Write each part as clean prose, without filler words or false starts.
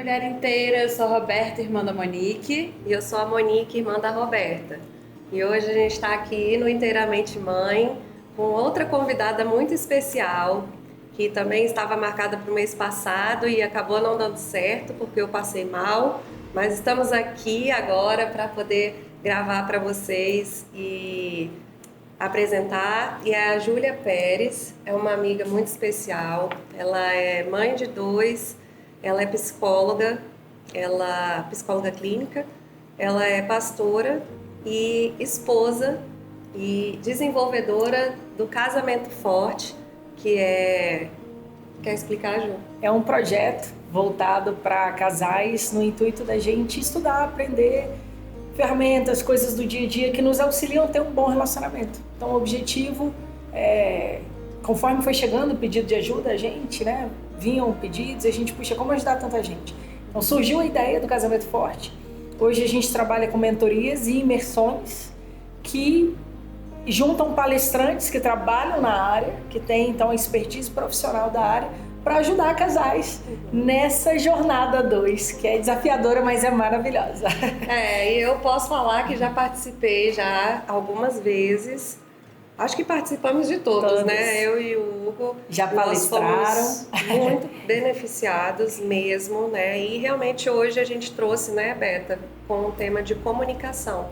Mulher Inteira, eu sou a Roberta, irmã da Monique. E eu sou a Monique, irmã da Roberta. E hoje a gente está aqui no Inteiramente Mãe com outra convidada muito especial, que também estava marcada para o mês passado e acabou não dando certo porque eu passei mal. Mas estamos aqui agora para poder gravar para vocês e apresentar. E é a Júlia Pérez, é uma amiga muito especial. Ela é mãe de 2, ela é psicóloga clínica, ela é pastora e esposa e desenvolvedora do Casamento Forte, que é... Quer explicar, Ju? É um projeto voltado para casais no intuito da gente estudar, aprender ferramentas, coisas do dia a dia que nos auxiliam a ter um bom relacionamento. Então o objetivo é, conforme foi chegando o pedido de ajuda a gente, né, vinham pedidos e a gente, puxa, como ajudar tanta gente? Então surgiu a ideia do Casamento Forte. Hoje a gente trabalha com mentorias e imersões que juntam palestrantes que trabalham na área, que têm então a expertise profissional da área, para ajudar casais nessa jornada 2, que é desafiadora, mas é maravilhosa. E eu posso falar que já participei já algumas vezes. Acho que participamos de todos, né? Eu e o Hugo já palestraram. Fomos muito beneficiados mesmo, né? E realmente hoje a gente trouxe, né, Beta, com o tema de comunicação.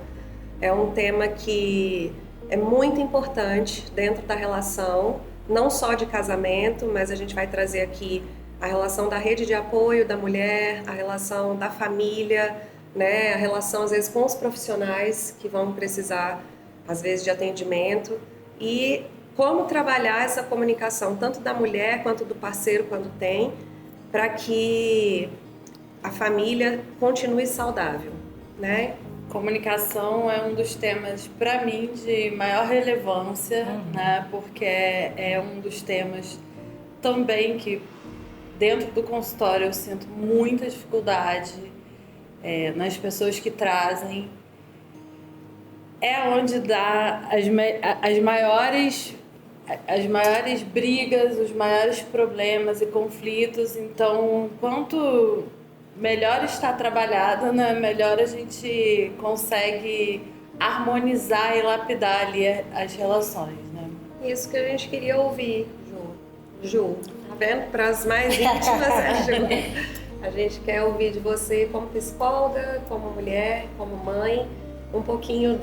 É um tema que é muito importante dentro da relação, não só de casamento, mas a gente vai trazer aqui a relação da rede de apoio da mulher, a relação da família, né? A relação às vezes com os profissionais que vão precisar às vezes de atendimento e como trabalhar essa comunicação tanto da mulher quanto do parceiro quando tem, para que a família continue saudável, né? Comunicação é um dos temas, para mim, de maior relevância, né? Porque é um dos temas também que dentro do consultório eu sinto muita dificuldade nas pessoas que trazem. É onde dá as maiores brigas, os maiores problemas e conflitos. Então, quanto melhor está trabalhada, né, melhor a gente consegue harmonizar e lapidar ali as relações, né? Isso que a gente queria ouvir, Ju. Tá vendo? Para as mais íntimas, Ju. A gente quer ouvir de você como psicóloga, como mulher, como mãe, um pouquinho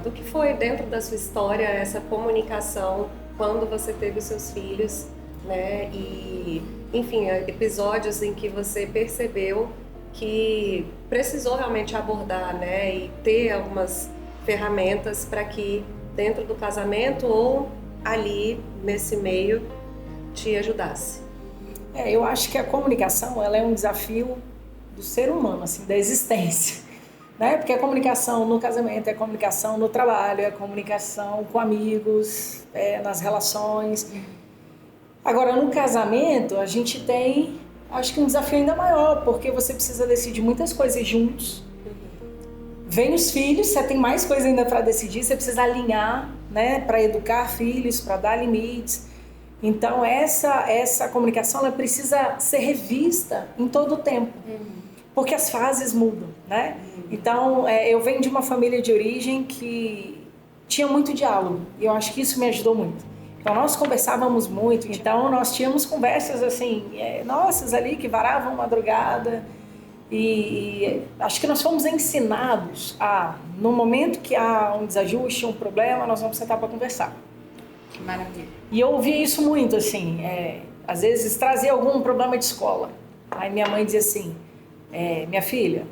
do que foi dentro da sua história essa comunicação quando você teve os seus filhos, né? E, enfim, episódios em que você percebeu que precisou realmente abordar, né? E ter algumas ferramentas para que dentro do casamento ou ali nesse meio te ajudasse. Eu acho que a comunicação ela é um desafio do ser humano, assim, da existência. Né? Porque a comunicação no casamento é comunicação no trabalho, é comunicação com amigos, nas relações. Agora, no casamento, a gente tem, acho que um desafio ainda maior, porque você precisa decidir muitas coisas juntos. Vem os filhos, você tem mais coisa ainda para decidir, você precisa alinhar, né, para educar filhos, para dar limites. Então, essa comunicação ela precisa ser revista em todo o tempo. Porque as fases mudam, né? Então, eu venho de uma família de origem que tinha muito diálogo. E eu acho que isso me ajudou muito. Então, nós conversávamos muito. Então, nós tínhamos conversas, assim, nossas ali, que varavam madrugada. E acho que nós fomos ensinados no momento que há um desajuste, um problema, nós vamos sentar para conversar. Que maravilha. E eu ouvia isso muito, assim. Às vezes, trazia algum problema de escola. Aí minha mãe dizia assim... minha filha,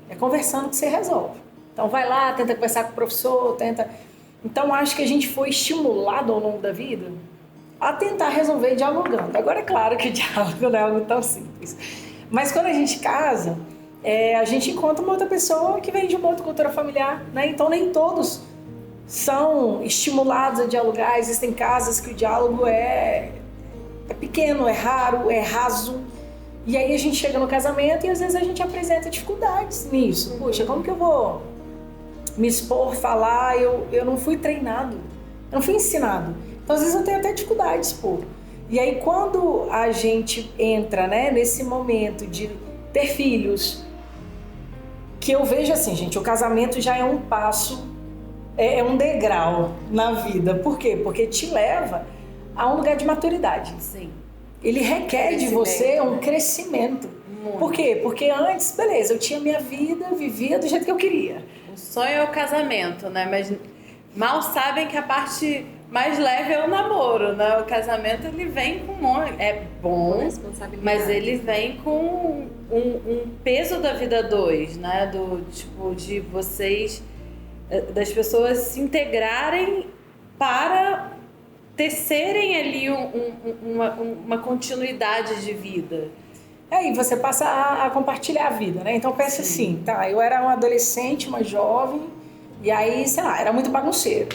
é conversando que você resolve. Então vai lá, tenta conversar com o professor, tenta... Então acho que a gente foi estimulado ao longo da vida a tentar resolver dialogando. Agora é claro que o diálogo não é algo tão simples. Mas quando a gente casa, a gente encontra uma outra pessoa que vem de uma outra cultura familiar, né? Então nem todos são estimulados a dialogar. Existem casas que o diálogo é pequeno, é raro, é raso. E aí a gente chega no casamento e às vezes a gente apresenta dificuldades nisso. Puxa, como que eu vou me expor, falar? Eu não fui treinado, eu não fui ensinado. Então às vezes eu tenho até dificuldades, pô. E aí quando a gente entra, né, nesse momento de ter filhos. Que eu vejo assim, gente, o casamento já é um passo, é um degrau na vida. Por quê? Porque te leva a um lugar de maturidade. Sim. Ele requer de você um crescimento. Muito. Por quê? Porque antes, beleza, eu tinha minha vida, vivia do jeito que eu queria. O sonho é o casamento, né? Mas mal sabem que a parte mais leve é o namoro, né? O casamento, ele vem com é bom, mas ele vem com um peso da vida dois, né? Do tipo de vocês, das pessoas se integrarem para tecerem ali uma continuidade de vida. Aí você passa a compartilhar a vida, né? Então pensa assim, tá, eu era uma adolescente, uma jovem, e aí, sei lá, era muito bagunceiro.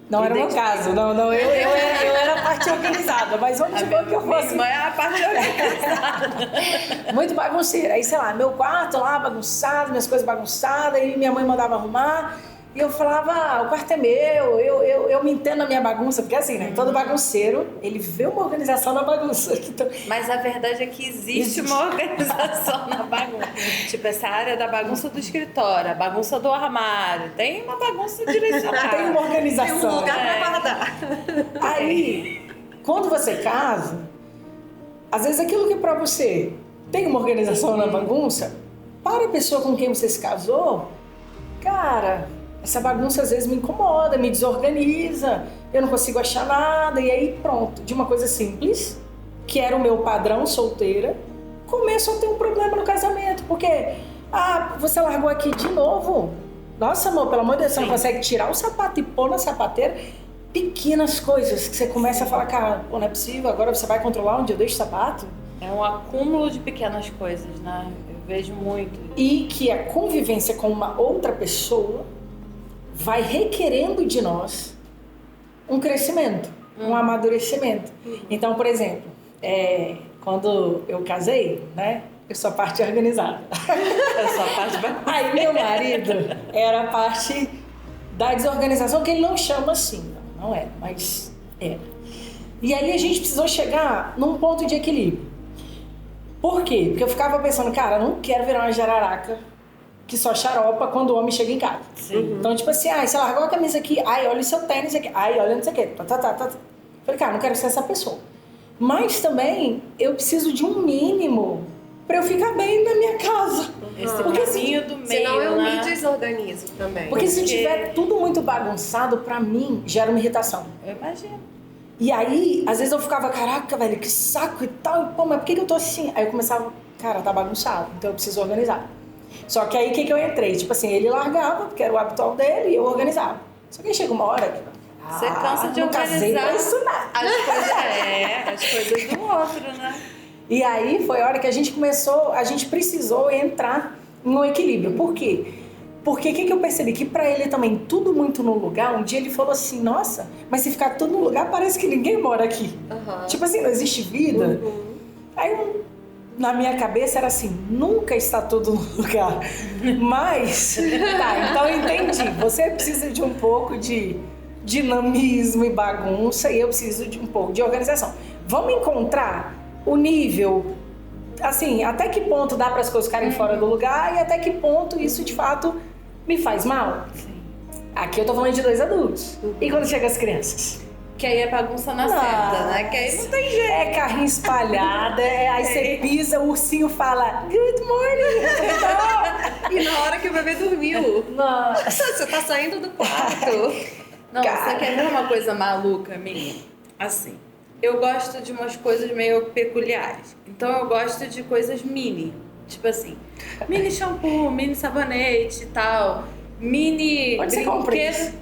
Não era o meu caso, não, eu era a parte organizada, mas vamos supor que eu fosse... Minha irmã é a parte organizada. Muito bagunceira. Aí, sei lá, meu quarto lá bagunçado, minhas coisas bagunçadas, e minha mãe mandava arrumar, e eu falava, o quarto é meu, eu me entendo na minha bagunça, porque assim, né, todo bagunceiro, ele vê uma organização na bagunça. Então... Mas a verdade é que existe uma organização na bagunça. Tipo, essa área da bagunça do escritório, a bagunça do armário, tem uma bagunça direcionada. Tem uma organização. Tem um lugar pra guardar. Aí, quando você casa, às vezes aquilo que pra você tem uma organização na bagunça, para a pessoa com quem você se casou, cara... Essa bagunça às vezes me incomoda, me desorganiza, eu não consigo achar nada, e aí pronto, de uma coisa simples, que era o meu padrão solteira, começo a ter um problema no casamento, porque, você largou aqui de novo, nossa amor, pelo amor de Deus, você não consegue tirar o sapato e pôr na sapateira, pequenas coisas que você começa a falar, cara, pô, não é possível, agora você vai controlar onde eu deixo o sapato? É um acúmulo de pequenas coisas, né? Eu vejo muito. E que a convivência com uma outra pessoa vai requerendo de nós um crescimento, um amadurecimento. Então, por exemplo, quando eu casei, né, eu sou a parte organizada. Eu sou a parte bagunceira. Aí meu marido era a parte da desorganização, que ele não chama assim, não é, mas era. E aí a gente precisou chegar num ponto de equilíbrio. Por quê? Porque eu ficava pensando, cara, eu não quero virar uma jararaca que só xaropa quando o homem chega em casa. Sim. Então, tipo assim, você largou a camisa aqui, olha o seu tênis aqui, olha não sei o quê, Falei, cara, não quero ser essa pessoa. Mas também, eu preciso de um mínimo pra eu ficar bem na minha casa. Esse Porque caminho do meio, Senão eu né? me desorganizo também. Porque se tiver tudo muito bagunçado, pra mim, gera uma irritação. Eu imagino. E aí, às vezes eu ficava, caraca, velho, que saco e tal, pô, mas por que eu tô assim? Aí eu começava, cara, tá bagunçado, então eu preciso organizar. Só que aí, o que eu entrei? Tipo assim, ele largava, porque era o habitual dele, e eu organizava. Só que aí chega uma hora que... Você cansa de não casei pra organizar isso, nada. as coisas do outro, né? E aí, foi a hora que a gente precisou entrar em um equilíbrio. Por quê? Porque o que eu percebi? Que pra ele também, tudo muito no lugar, um dia ele falou assim, nossa, mas se ficar tudo no lugar, parece que ninguém mora aqui. Tipo assim, não existe vida. Aí na minha cabeça era assim, nunca está tudo no lugar. Mas, então eu entendi. Você precisa de um pouco de dinamismo e bagunça e eu preciso de um pouco de organização. Vamos encontrar o nível, assim, até que ponto dá para as coisas ficarem fora do lugar e até que ponto isso de fato me faz mal. Sim. Aqui eu tô falando de 2 adultos. E quando chega as crianças? Que aí é bagunça na certa, né? Que aí não tem jeito. É carrinho espalhado, aí você pisa, o ursinho fala good morning. E na hora que o bebê dormiu, Nossa. você tá saindo do quarto. Não, Cara. você quer ver uma coisa maluca minha? Assim, eu gosto de umas coisas meio peculiares. Então eu gosto de coisas mini. Tipo assim, mini shampoo, mini sabonete e tal. Mini Onde você compra isso?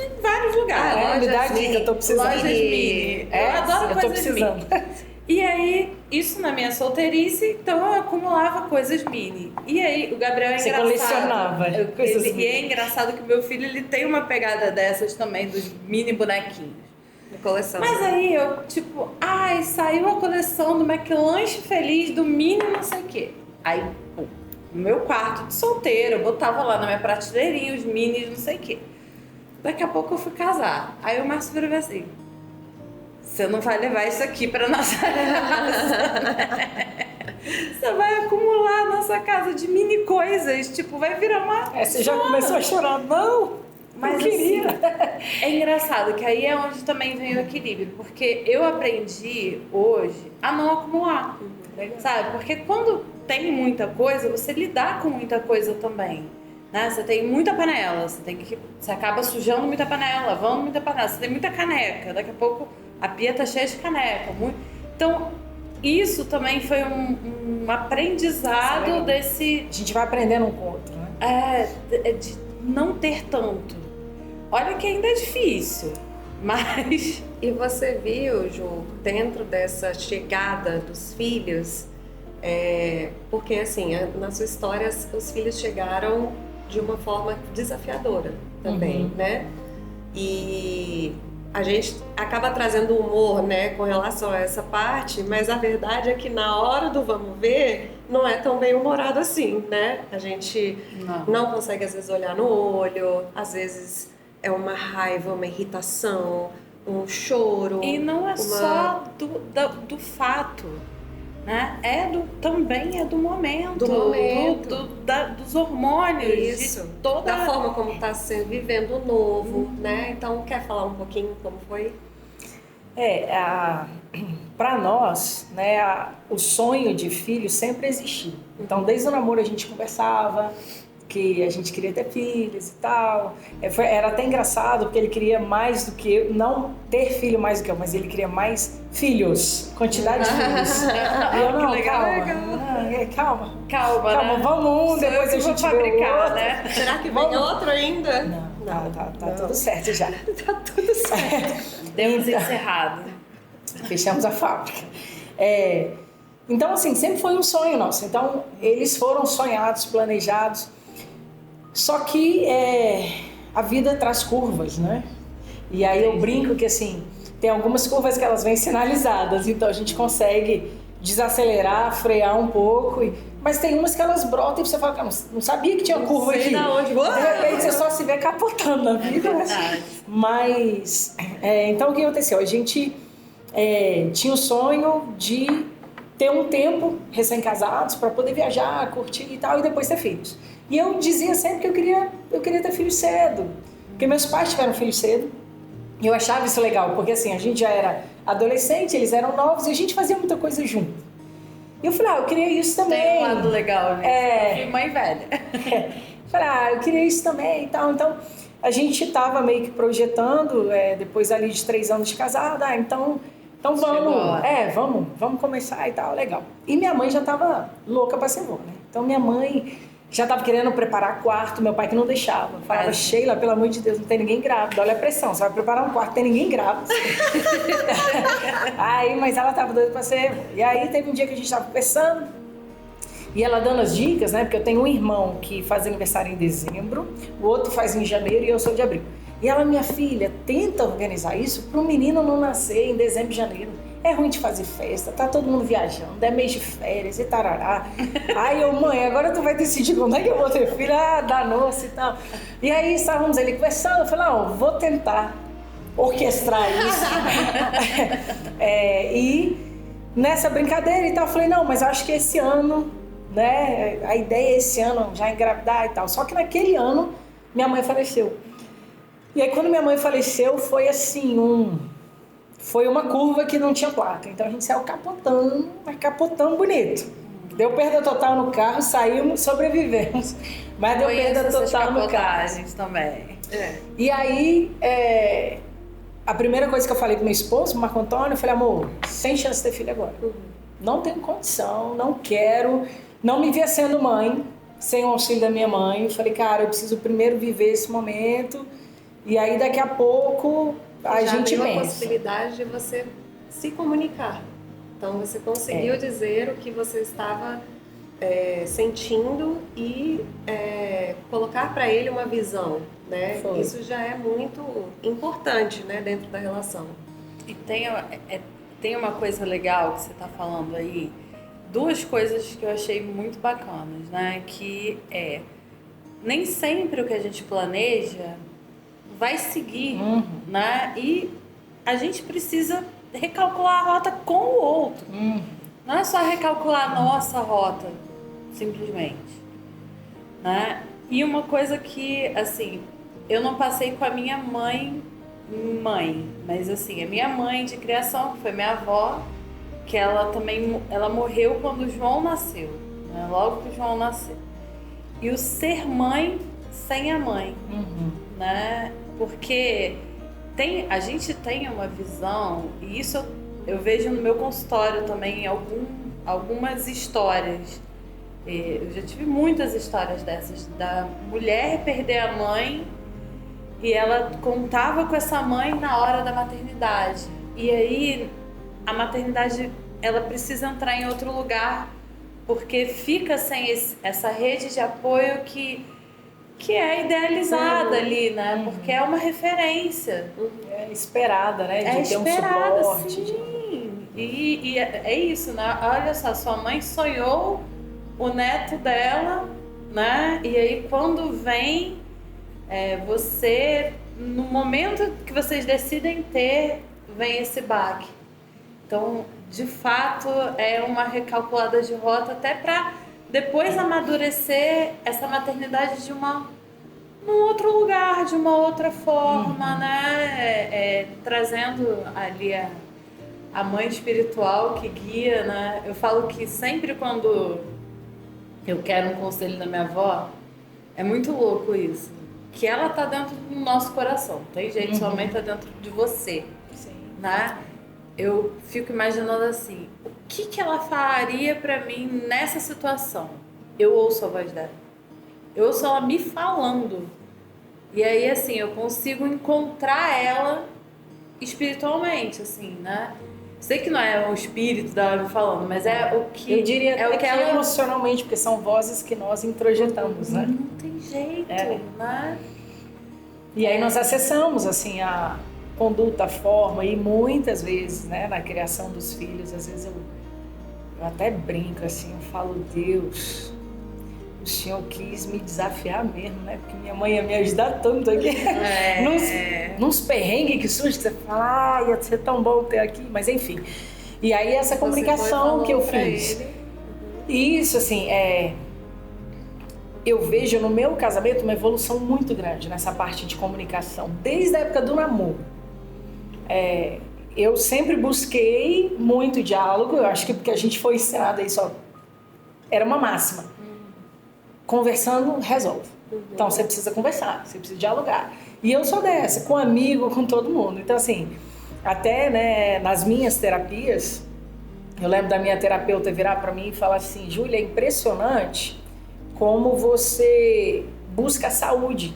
Em vários lugares. Me dá a dica, eu tô precisando. Lojas mini. Eu adoro eu tô coisas precisando. mini. E aí, isso na minha solteirice, então eu acumulava coisas mini. E aí, o Gabriel é Você engraçado. colecionava coisas E mini. é engraçado que o meu filho, ele tem uma pegada dessas também, dos mini bonequinhos. De coleção. Mas aí eu, tipo, saiu a coleção do McLanche Feliz, do mini não sei o quê. Aí, pô, no meu quarto de solteiro, eu botava lá na minha prateleirinha os minis não sei o quê. Daqui a pouco eu fui casar. Aí o Márcio virou assim, você não vai levar isso aqui pra nossa casa, né? Você vai acumular na sua casa de mini coisas, tipo, vai virar uma... Você já começou a chorar, não, mas eu queria. Assim, é engraçado que aí é onde também vem o equilíbrio, porque eu aprendi hoje a não acumular, sabe? Porque quando tem muita coisa, você lidar com muita coisa também, né? Você tem muita panela, você acaba sujando muita panela, lavando muita panela, você tem muita caneca, daqui a pouco a pia tá cheia de caneca. Então, isso também foi um aprendizado desse... A gente vai aprendendo um com o outro, né? De não ter tanto. Olha que ainda é difícil, mas... E você viu, Ju, dentro dessa chegada dos filhos, porque assim, na sua história os filhos chegaram de uma forma desafiadora também, né? E a gente acaba trazendo humor, né, com relação a essa parte, mas a verdade é que na hora do vamos ver, não é tão bem humorado assim, né? A gente não consegue às vezes olhar no olho, às vezes é uma raiva, uma irritação, um choro. E não é só do fato, né? Também é do momento. Dos hormônios. Isso. De toda... Da forma como está vivendo o novo, né? Então, quer falar um pouquinho como foi? Para nós, né, o sonho de filho sempre existiu. Então, desde o namoro a gente conversava que a gente queria ter filhos e tal. Era até engraçado, porque ele queria mais do que eu, não ter filho mais do que eu, mas ele queria mais filhos, quantidade de filhos. E eu, não, calma, né? Vamos depois a gente fabricar, outro. né? Será que vem outro ainda? Não, tá tudo certo já. Tá tudo certo. Demos encerrado. Fechamos a fábrica. Então, assim, sempre foi um sonho nosso. Então, eles foram sonhados, planejados. Só que a vida traz curvas, né? E aí eu brinco que, assim, tem algumas curvas que elas vêm sinalizadas. Então, a gente consegue desacelerar, frear um pouco. Mas tem umas que elas brotam e você fala, não sabia que tinha curva aqui. Onde. De repente, você só se vê capotando na vida. Mas, então, o que aconteceu? A gente tinha o sonho de ter um tempo recém-casados para poder viajar, curtir e tal, e depois ter filhos. E eu dizia sempre que eu queria ter filhos cedo, porque meus pais tiveram filhos cedo, e eu achava isso legal, porque assim, a gente já era adolescente, eles eram novos, e a gente fazia muita coisa junto. E eu falei, eu queria isso também. Tem um lado legal, né? Mãe velha. Falei, eu queria isso também e tal. Então, a gente estava meio que projetando, depois ali de 3 anos de casada, então vamos começar e tal, legal. E minha mãe já estava louca para ser avó, né? Então minha mãe já estava querendo preparar quarto, meu pai que não deixava. Falava, Sheila, pelo amor de Deus, não tem ninguém grávida, olha a pressão, você vai preparar um quarto, não tem ninguém grávida. Mas ela estava doida para ser. E aí teve um dia que a gente estava conversando, e ela dando as dicas, né? Porque eu tenho um irmão que faz aniversário em dezembro, o outro faz em janeiro e eu sou de abril. E ela, minha filha, tenta organizar isso para o menino não nascer em dezembro e janeiro. É ruim de fazer festa, tá todo mundo viajando, é mês de férias e tarará. Mãe, agora tu vai decidir quando é que eu vou ter filho? Danou-se e tal. E aí estávamos ali conversando, eu falei, vou tentar orquestrar isso. E nessa brincadeira e tal, eu falei, mas eu acho que esse ano, né, a ideia é esse ano já engravidar e tal. Só que naquele ano, minha mãe faleceu. E aí quando minha mãe faleceu, foi assim, foi uma curva que não tinha placa. Então a gente saiu capotando bonito. Deu perda total no carro, saímos, sobrevivemos. Mas deu perda total no carro. Também. E aí, a primeira coisa que eu falei com meu esposo, o Marco Antônio, eu falei, amor, sem chance de ter filho agora. Não tenho condição, não quero, não me via sendo mãe, sem o auxílio da minha mãe. Eu falei, cara, eu preciso primeiro viver esse momento. E aí, daqui a pouco, a gente pensa. Já a possibilidade de você se comunicar. Então, você conseguiu dizer o que você estava sentindo e colocar para ele uma visão, né? Foi. Isso já é muito importante, né, dentro da relação. E tem uma coisa legal que você está falando aí, 2 coisas que eu achei muito bacanas, né? Que nem sempre o que a gente planeja vai seguir, né? E a gente precisa recalcular a rota com o outro, Não é só recalcular a nossa rota, simplesmente, né? E uma coisa que, assim, eu não passei com a minha mãe, mas assim, a minha mãe de criação, que foi minha avó, que ela morreu quando o João nasceu, né? Logo que o João nasceu. E o ser mãe sem a mãe, né? Porque a gente tem uma visão, e isso eu vejo no meu consultório também, algumas histórias. Eu já tive muitas histórias dessas, da mulher perder a mãe e ela contava com essa mãe na hora da maternidade. E aí a maternidade, ela precisa entrar em outro lugar, porque fica sem essa rede de apoio que é idealizada ali, né? Porque é uma referência. É esperada, né? De ter esperada, um suporte. Sim. E é isso, né? Olha só, sua mãe sonhou o neto dela, né? E aí quando vem, você, no momento que vocês decidem ter, vem esse baque. Então, de fato, é uma recalculada de rota até para depois amadurecer essa maternidade num outro lugar, de uma outra forma, né? Trazendo ali a mãe espiritual que guia, né? Eu falo que sempre quando eu quero um conselho da minha avó, é muito louco isso. Que ela tá dentro do nosso coração. Tem jeito, sua mãe tá dentro de você. Sim. Né? Eu fico imaginando assim, o que ela faria pra mim nessa situação? Eu ouço a voz dela. Eu ouço ela me falando. E aí, assim, eu consigo encontrar ela espiritualmente, assim, né? Sei que não é o espírito dela me falando, mas é o que... Eu diria é o que ela... emocionalmente, porque são vozes que nós introjetamos, né? Não tem jeito, né? E aí nós acessamos, assim, a conduta, a forma, e muitas vezes, né, na criação dos filhos, às vezes eu até brinco, assim, eu falo, Deus, o Senhor quis me desafiar mesmo, né? Porque minha mãe ia me ajudar tanto aqui. Nos perrengues que surge, que você fala, ia ser tão bom ter aqui, mas enfim. E aí essa comunicação que eu fiz. Isso, assim, eu vejo no meu casamento uma evolução muito grande nessa parte de comunicação, desde a época do namoro. Eu sempre busquei muito diálogo, eu acho que porque a gente foi ensinado aí só. Era uma máxima. Conversando, resolve. Então, você precisa conversar, você precisa dialogar. E eu sou dessa, com amigo, com todo mundo. Então, assim, até, né, nas minhas terapias, eu lembro da minha terapeuta virar para mim e falar assim, Júlia, é impressionante como você busca saúde.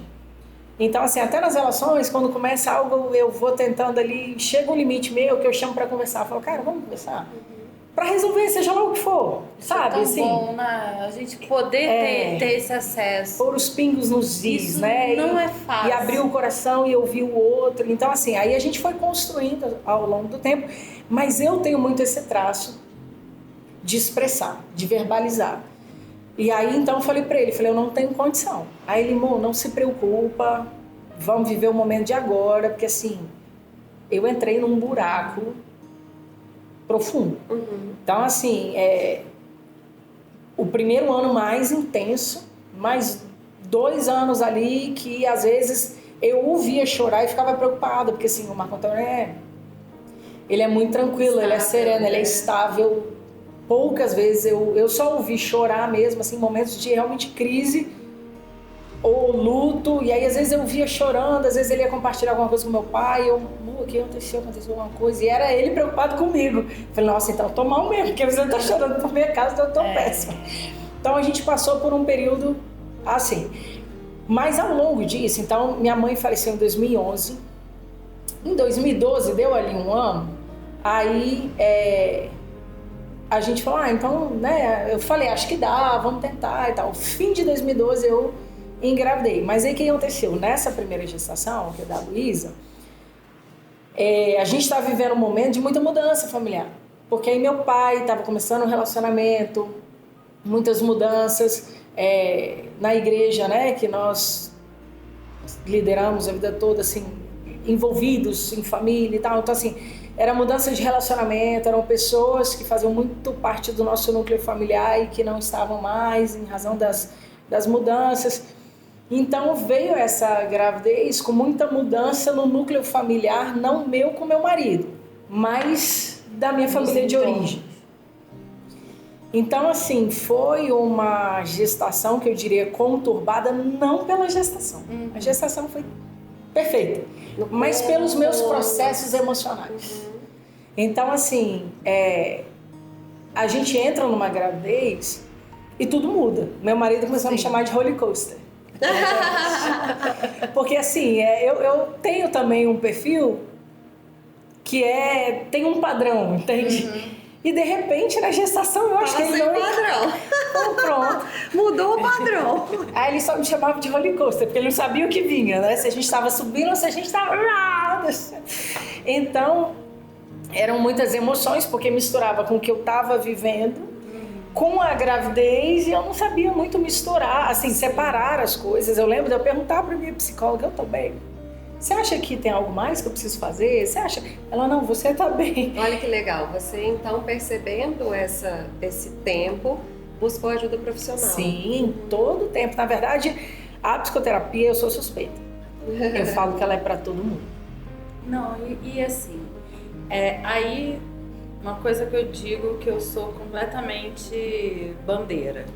Então, assim, até nas relações, quando começa algo, eu vou tentando ali, chega um limite meu que eu chamo para conversar. Eu falo, cara, vamos conversar? Para resolver, seja lá o que for, sabe? É tão assim, bom, né? A gente poder ter esse acesso. Pôr os pingos nos is, isso, né? Não é fácil. E abrir o coração e ouvir o outro. Então, assim, aí a gente foi construindo ao longo do tempo. Mas eu tenho muito esse traço de expressar, de verbalizar. E aí, então, eu falei para ele, eu não tenho condição. Aí ele, amor, não se preocupa, vamos viver o momento de agora, porque assim, eu entrei num buraco profundo. Então, assim, o primeiro ano mais intenso, mais 2 anos ali que, às vezes, eu ouvia chorar e ficava preocupada, porque, assim, o Marco Antônio ele é muito tranquilo, estável, ele é sereno, ele é estável. Poucas vezes eu só ouvi chorar mesmo, assim, momentos de realmente crise ou luto, e aí às vezes eu via chorando, às vezes ele ia compartilhar alguma coisa com meu pai, o que aconteceu alguma coisa, e era ele preocupado comigo. Eu falei, nossa, então eu tô mal mesmo, porque você tá chorando por minha casa, então eu tô péssima. Então a gente passou por um período assim, mas ao longo disso, então minha mãe faleceu em 2011, em 2012 deu ali 1 ano, aí a gente falou, então, né, eu falei, acho que dá, vamos tentar e tal. Fim de 2012 eu engravidei. Mas aí o que aconteceu? Nessa primeira gestação, que é da Luísa, a gente estava vivendo um momento de muita mudança familiar. Porque aí meu pai estava começando um relacionamento, muitas mudanças na igreja, né, que nós lideramos a vida toda, assim, envolvidos em família e tal. Então, assim, era mudança de relacionamento, eram pessoas que faziam muito parte do nosso núcleo familiar e que não estavam mais em razão das mudanças. Então veio essa gravidez com muita mudança no núcleo familiar, não meu com meu marido, mas da minha família de origem. Então, assim, foi uma gestação que eu diria conturbada, não pela gestação. A gestação foi perfeita, mas pelos meus processos emocionais. Então, assim, a gente entra numa gravidez e tudo muda. Meu marido começou a me chamar de roller coaster. Porque, assim, eu tenho também um perfil que tem um padrão, entende? E de repente na gestação eu acho que ele não... padrão. Então, pronto. Mudou o padrão. Aí ele só me chamava de roller coaster, porque ele não sabia o que vinha, né? Se a gente estava subindo ou se a gente estava... Então, eram muitas emoções, porque misturava com o que eu estava vivendo, com a gravidez, e eu não sabia muito misturar, assim, separar as coisas. Eu lembro de eu perguntar para minha psicóloga, eu tô bem? Você acha que tem algo mais que eu preciso fazer? Você acha? Ela, não, você tá bem. Olha que legal, você então percebendo esse tempo, buscou ajuda profissional. Sim, todo o tempo. Na verdade, a psicoterapia, eu sou suspeita. Eu falo que ela é para todo mundo. Não, e assim, aí uma coisa que eu digo que eu sou completamente bandeira.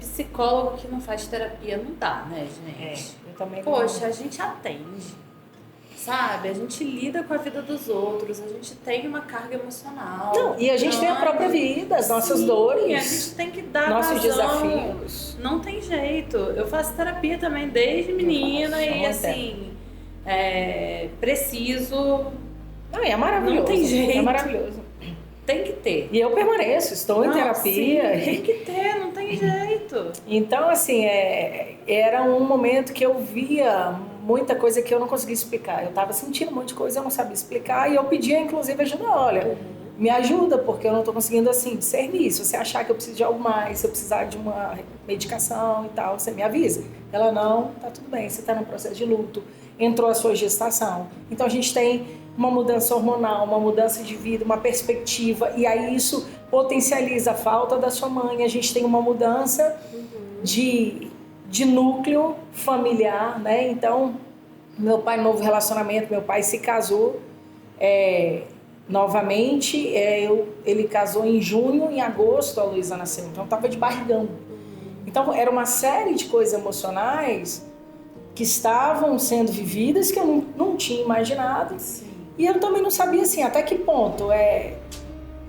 Psicólogo que não faz terapia não dá, né, gente? Eu também. Poxa, a gente atende, sabe? A gente lida com a vida dos outros, a gente tem uma carga emocional. Não, e a gente tem a própria vida, as nossas dores. A gente tem que dar nossos vazão. desafios. Não tem jeito. Eu faço terapia também desde menina e assim, preciso. Não, é maravilhoso. Não tem jeito. É maravilhoso. Tem que ter. E eu permaneço, estou em terapia. Sim, tem que ter, não tem jeito. Então, assim, era um momento que eu via muita coisa que eu não conseguia explicar. Eu estava sentindo um monte de coisa, eu não sabia explicar, e eu pedia, inclusive, ajuda. Olha, me ajuda, porque eu não estou conseguindo, assim, discernir. Se você achar que eu preciso de algo mais, se eu precisar de uma medicação e tal, você me avisa. Ela, não, tá tudo bem, você está num processo de luto, entrou a sua gestação. Então, a gente tem uma mudança hormonal, uma mudança de vida, uma perspectiva, e aí isso potencializa a falta da sua mãe. A gente tem uma mudança de núcleo familiar, né? Então, meu pai, novo relacionamento, meu pai se casou novamente, ele casou em junho, em agosto a Luísa nasceu, então estava de barrigão. Então, era uma série de coisas emocionais que estavam sendo vividas que eu não tinha imaginado. Sim. E eu também não sabia, assim, até que ponto é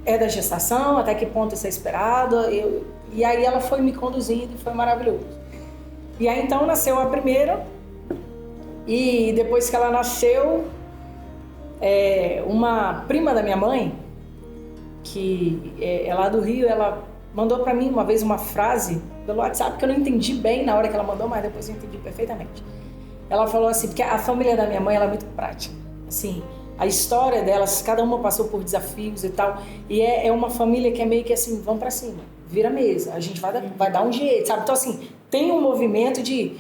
da gestação, até que ponto isso é esperado. E aí ela foi me conduzindo e foi maravilhoso. E aí então nasceu a primeira, e depois que ela nasceu, uma prima da minha mãe, que é lá do Rio, ela mandou para mim uma vez uma frase pelo WhatsApp que eu não entendi bem na hora que ela mandou, mas depois eu entendi perfeitamente. Ela falou assim, porque a família da minha mãe ela é muito prática, assim, a história delas, cada uma passou por desafios e tal, e é uma família que é meio que assim, vamos pra cima, vira a mesa, a gente vai dar um jeito, sabe? Então assim, tem um movimento de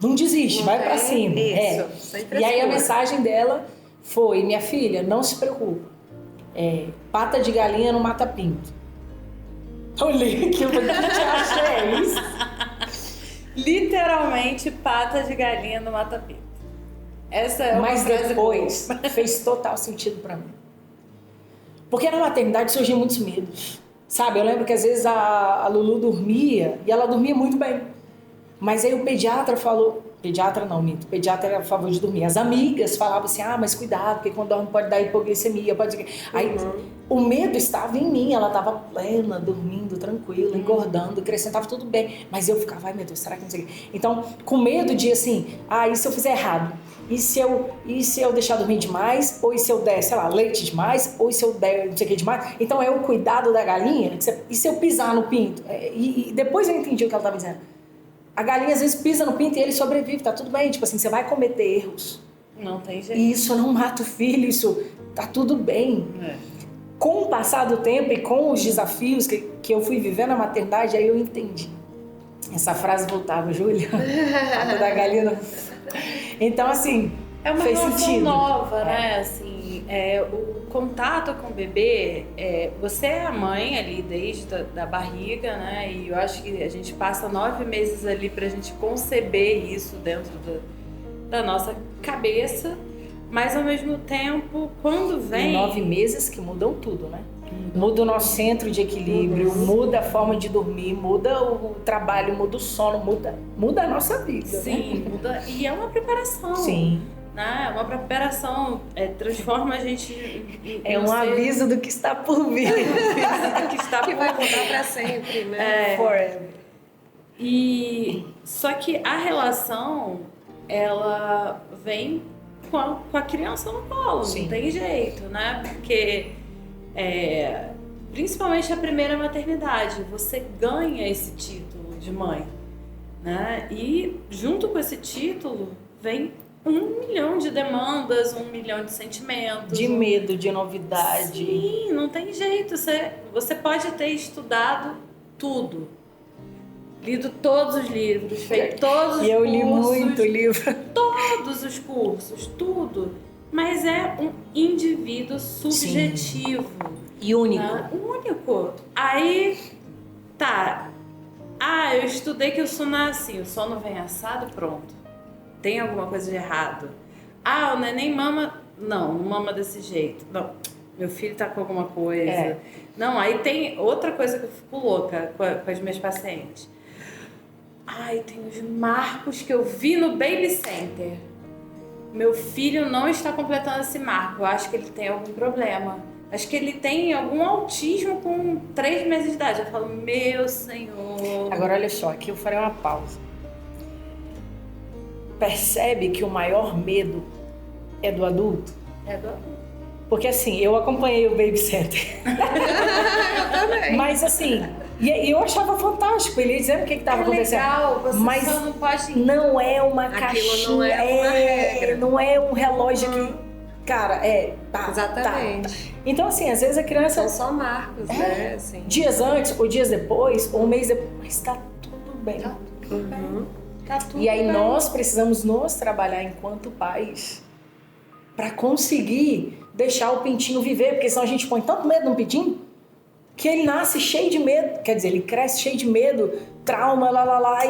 não desiste, vai pra cima. Isso, E aí a mensagem dela foi, minha filha, não se preocupe, pata de galinha não mata pinto. Eu li aquilo, eu achei isso. Literalmente, pata de galinha no mata-pinto. Essa é uma Mas frase depois fez total sentido pra mim. Porque na maternidade surgiam muitos medos. Sabe, eu lembro que às vezes a Lulu dormia, e ela dormia muito bem. Mas aí o pediatra falou... Pediatra não, minto. Pediatra era a favor de dormir. As amigas falavam assim, mas cuidado, porque quando dorme pode dar hipoglicemia, pode... Aí o medo estava em mim, ela estava plena, dormindo, tranquila, engordando, crescendo, estava tudo bem. Mas eu ficava, ai meu Deus, será que não sei o quê? Então, com medo de assim, e se eu fizer errado? E se eu deixar dormir demais? Ou e se eu der, sei lá, leite demais? Ou e se eu der não sei o que demais? Então é o cuidado da galinha. E se eu pisar no pinto? E depois eu entendi o que ela estava dizendo. A galinha às vezes pisa no pinto e ele sobrevive, tá tudo bem. Tipo assim, você vai cometer erros. Não tem jeito. E isso não mata o filho, isso tá tudo bem. Com o passar do tempo e com os desafios que eu fui vivendo na maternidade, aí eu entendi. Essa frase voltava, Júlia. Pata da galinha. Então, assim, é uma fez relação sentido. nova, né? Assim, o contato com o bebê, você é a mãe ali desde da barriga, né? E eu acho que a gente passa 9 meses ali pra gente conceber isso dentro da nossa cabeça, mas ao mesmo tempo, quando vem... E 9 meses que mudam tudo, né? Muda o nosso centro de equilíbrio, muda a forma de dormir, muda o trabalho, muda o sono, muda a nossa vida. Sim, né? muda. E é uma preparação. Sim. Né? Uma preparação, transforma a gente em um aviso do que está por vir. do que está Que por vai mudar para sempre, né? Forever. E só que a relação, ela vem com a criança no colo, Sim. não tem jeito, né? Porque principalmente a primeira maternidade, você ganha esse título de mãe, né? E junto com esse título vem 1 milhão de demandas, 1 milhão de sentimentos. De medo, de novidade. Sim, não tem jeito. Você pode ter estudado tudo. Lido todos os livros, feito todos os cursos. E eu li muito livro. Todos os cursos, tudo. Mas é um indivíduo subjetivo. Sim. E único. Né? Único. Aí, tá. Eu estudei que o sono é assim, o sono vem assado, pronto. Tem alguma coisa de errado. O neném mama... Não mama desse jeito. Não, meu filho tá com alguma coisa. Não, aí tem outra coisa que eu fico louca com as minhas pacientes. Tem os marcos que eu vi no Baby Center. Meu filho não está completando esse marco. Eu acho que ele tem algum problema. Acho que ele tem algum autismo com 3 meses de idade. Eu falo, meu senhor... Agora, olha só, aqui eu farei uma pausa. Percebe que o maior medo é do adulto? É do adulto. Porque assim, eu acompanhei o Baby Center. Mas assim, e eu achava fantástico. Ele dizendo o que estava acontecendo. Legal, você mas só não pode... não é uma Aquilo caixinha, não é uma regra. Não é um relógio que... Cara, Exatamente. Então assim, às vezes a criança... São só marcos, né? Assim. Dias antes, ou dias depois, ou um mês depois, tá tudo bem. Tá tudo bem. Tá tudo E aí bem. nós precisamos nos trabalhar enquanto pais para conseguir deixar o pintinho viver, porque senão a gente põe tanto medo no pintinho que ele nasce cheio de medo, quer dizer, ele cresce cheio de medo, trauma,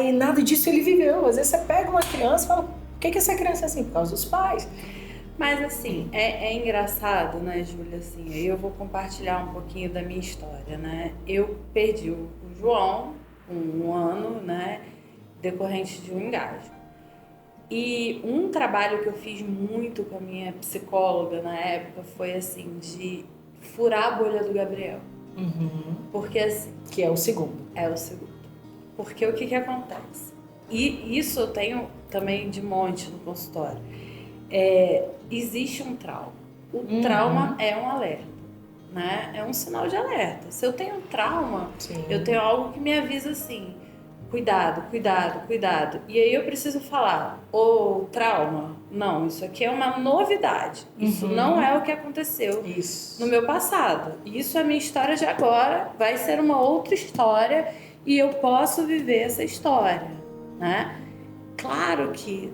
e nada disso ele viveu. Às vezes você pega uma criança e fala, por que essa criança é assim? Por causa dos pais. Mas assim, é engraçado, né, Júlia, assim, aí eu vou compartilhar um pouquinho da minha história, né? Eu perdi o João, um ano, né, decorrente de um engasgo. E um trabalho que eu fiz muito com a minha psicóloga na época foi assim, de furar a bolha do Gabriel. Porque assim... Que é o segundo. É o segundo. Porque o que acontece? E isso eu tenho também de monte no consultório. Existe um trauma. O trauma é um alerta, né? É um sinal de alerta. Se eu tenho um trauma, Sim. eu tenho algo que me avisa assim, cuidado, cuidado, cuidado. E aí eu preciso falar, trauma, não, isso aqui é uma novidade. Isso não é o que aconteceu no meu passado. Isso é a minha história de agora, vai ser uma outra história e eu posso viver essa história, né? Claro que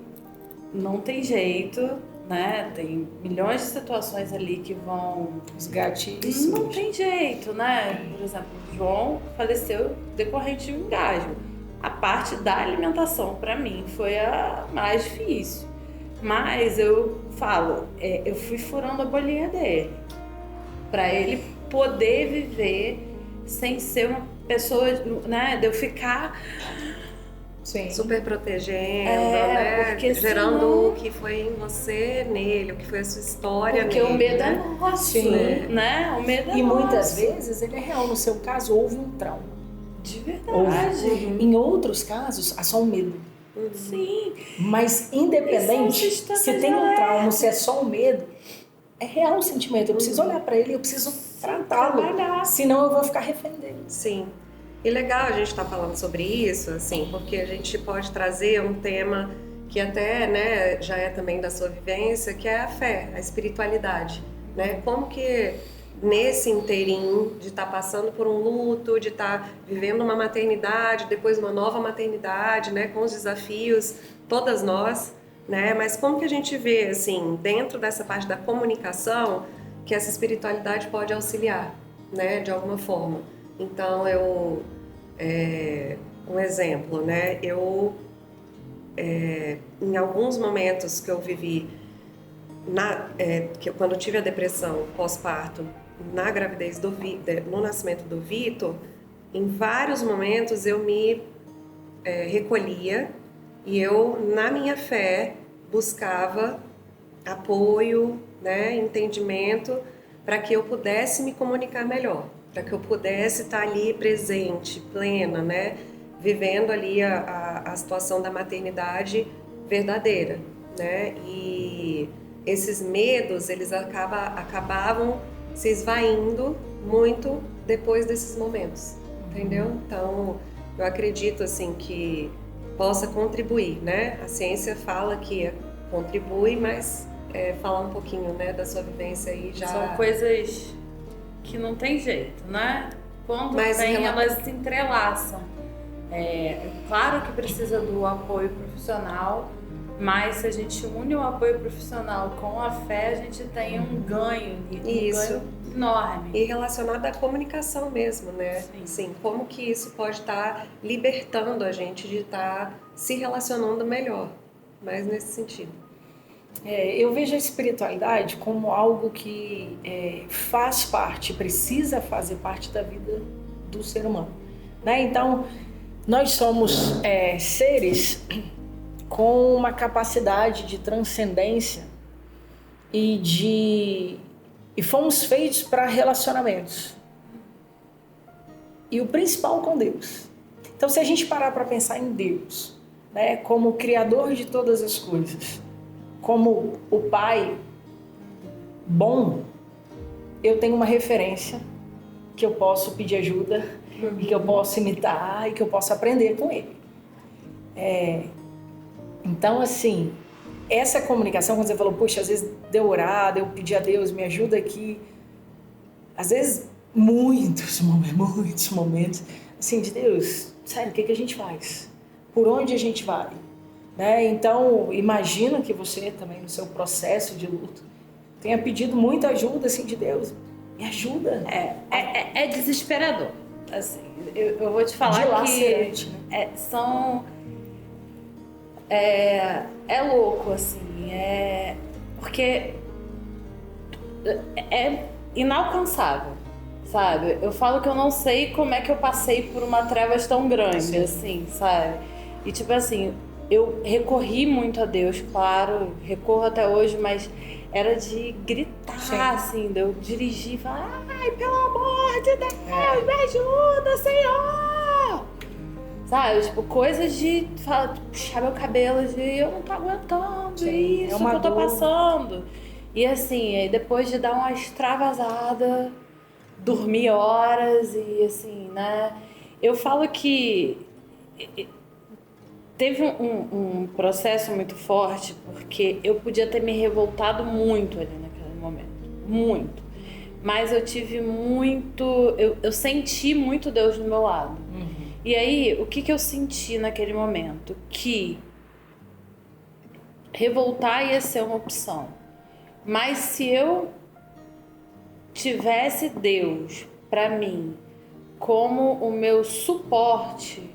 não tem jeito, né? Tem milhões de situações ali que vão... Os gatilhos. Não tem jeito, né? Por exemplo, o João faleceu decorrente de um engasgo. A parte da alimentação, para mim, foi a mais difícil. Mas eu falo, eu fui furando a bolinha dele. Para ele poder viver sem ser uma pessoa, né? De eu ficar... Sim. Super protegendo, né? Porque gerando senão... o que foi em você, nele, o que foi a sua história porque nele. o medo né? é nosso, Sim. né? O medo é E nosso. muitas vezes ele é real. No seu caso, houve um trauma. De verdade. Em outros casos, há só um medo. Sim. Mas independente Isso é um se sistema tem de um alerta. trauma, se é só um medo, é real o sentimento. Eu preciso olhar para ele, eu preciso tratá-lo. trabalhar. Senão eu vou ficar refém dele. Sim. E legal a gente estar falando sobre isso, assim, porque a gente pode trazer um tema que até, né, já é também da sua vivência, que é a fé, a espiritualidade, né? Como que nesse inteirinho de estar passando por um luto, de estar vivendo uma maternidade, depois uma nova maternidade, né, com os desafios, todas nós, né? Mas como que a gente vê, assim, dentro dessa parte da comunicação, que essa espiritualidade pode auxiliar, né, de alguma forma? Então, um exemplo, né? Em alguns momentos que eu vivi, quando eu tive a depressão pós-parto, na gravidez no nascimento do Vitor, em vários momentos eu me recolhia e eu, na minha fé, buscava apoio, né, entendimento, para que eu pudesse me comunicar melhor, para que eu pudesse estar ali presente, plena, né, vivendo ali a situação da maternidade verdadeira, né, e esses medos, eles acabavam se esvaindo muito depois desses momentos, entendeu? Então, eu acredito, assim, que possa contribuir, né? A ciência fala que contribui, mas falar um pouquinho, né, da sua vivência aí já... São coisas que não tem jeito, né? Quando elas se entrelaçam. Claro que precisa do apoio profissional, mas se a gente une o apoio profissional com a fé, a gente tem um ganho, ganho enorme. E relacionado à comunicação mesmo, né? Sim, como que isso pode estar libertando a gente de estar se relacionando melhor, mas nesse sentido. Eu vejo a espiritualidade como algo que faz parte, precisa fazer parte da vida do ser humano, né? Então, nós somos seres com uma capacidade de transcendência e fomos feitos para relacionamentos. E o principal com Deus. Então, se a gente parar para pensar em Deus, né, como o Criador de todas as coisas, como o Pai bom, eu tenho uma referência que eu posso pedir ajuda, e que eu posso imitar, e que eu posso aprender com Ele. Então, assim, essa comunicação, quando você falou, puxa, às vezes deu orar, deu pedir a Deus, me ajuda aqui. Às vezes, muitos momentos, assim, de Deus, sério, o que a gente faz? Por onde a gente vai? Né? Então, imagino que você também, no seu processo de luto, tenha pedido muita ajuda, assim, de Deus. Me ajuda. É desesperador. Assim, eu vou te falar que é louco, assim, porque é inalcançável, sabe? Eu falo que eu não sei como é que eu passei por uma trevas tão grande, assim, sabe? E tipo assim, eu recorri muito a Deus, claro, recorro até hoje, mas era de gritar, assim, de eu dirigir e falar, ai, pelo amor de Deus, me ajuda, Senhor! Sabe, tipo, coisas de puxar meu cabelo, de eu não tô aguentando isso que eu tô passando. E assim, aí depois de dar uma extravasada, dormir horas e assim, né? Eu falo que teve um processo muito forte, porque eu podia ter me revoltado muito ali naquele momento, muito. Mas eu tive eu senti muito Deus do meu lado. E aí, o que eu senti naquele momento? Que revoltar ia ser uma opção. Mas se eu tivesse Deus para mim como o meu suporte,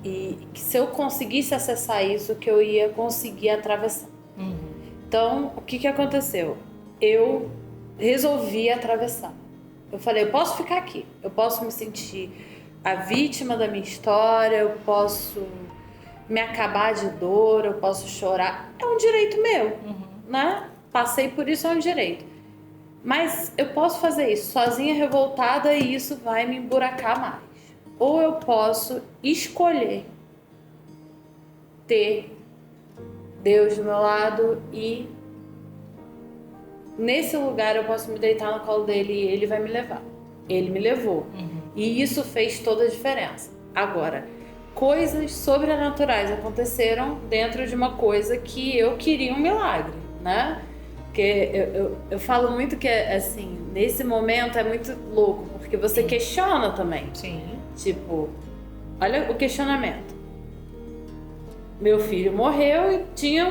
e que se eu conseguisse acessar isso, que eu ia conseguir atravessar. Então, o que aconteceu? Eu resolvi atravessar. Eu falei, eu posso ficar aqui, eu posso me sentir a vítima da minha história, eu posso me acabar de dor, eu posso chorar. É um direito meu, né? Passei por isso, é um direito. Mas eu posso fazer isso sozinha, revoltada, e isso vai me emburacar mais. Ou eu posso escolher ter Deus do meu lado e nesse lugar eu posso me deitar no colo dele e ele vai me levar. Ele me levou. E isso fez toda a diferença. Agora, coisas sobrenaturais aconteceram dentro de uma coisa que eu queria um milagre, né? Porque eu falo muito que, assim, nesse momento é muito louco, porque você questiona também. Sim. Tipo, olha o questionamento. Meu filho morreu e tinha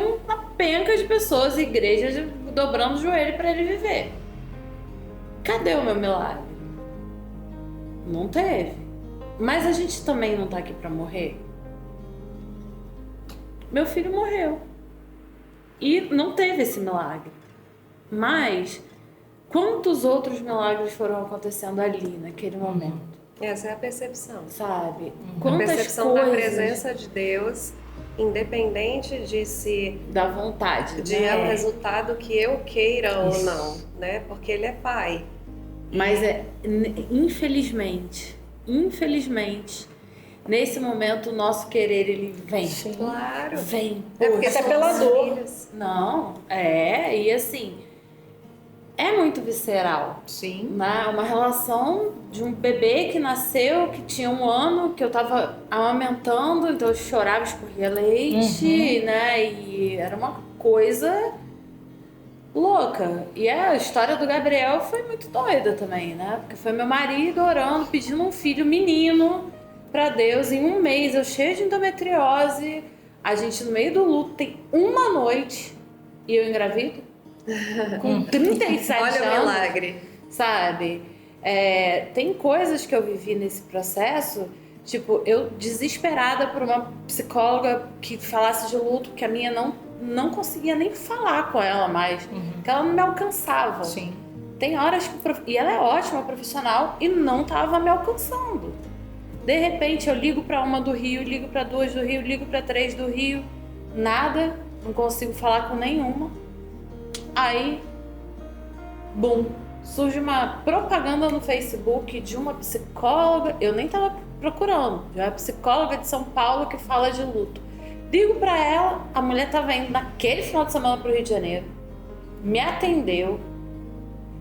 penca de pessoas, igrejas dobrando o joelho para ele viver. Cadê o meu milagre? Não teve. Mas a gente também não tá aqui para morrer. Meu filho morreu. E não teve esse milagre. Mas quantos outros milagres foram acontecendo ali, naquele momento? Essa é a percepção. Sabe? A Quantas percepção coisas da presença de Deus, independente de se da vontade, de né? é o resultado que eu queira ou não, né? Porque ele é pai. Mas infelizmente, nesse momento o nosso querer ele vem. Sim. Claro. Vem. É porque Até são pela os dor. filhos. Não, e assim, é muito visceral. Sim. Né? Uma relação de um bebê que nasceu, que tinha 1 ano, que eu tava amamentando, então eu chorava, escorria leite, né? E era uma coisa louca. E a história do Gabriel foi muito doida também, né? Porque foi meu marido orando, pedindo um filho menino pra Deus. Em 1 mês, eu cheia de endometriose, a gente no meio do luto tem 1 noite e eu engravido. Com 37 Olha anos. o milagre. Sabe? Tem coisas que eu vivi nesse processo, tipo, eu desesperada por uma psicóloga que falasse de luto, que a minha não conseguia nem falar com ela mais, que ela não me alcançava. Sim. Tem horas que e ela é ótima profissional e não estava me alcançando. De repente eu ligo para uma do Rio, ligo para 2 do Rio, ligo para 3 do Rio, nada, não consigo falar com nenhuma. Aí, bum, surge uma propaganda no Facebook de uma psicóloga, eu nem tava procurando, de uma psicóloga de São Paulo que fala de luto. Ligo pra ela, a mulher tava indo naquele final de semana pro Rio de Janeiro, me atendeu,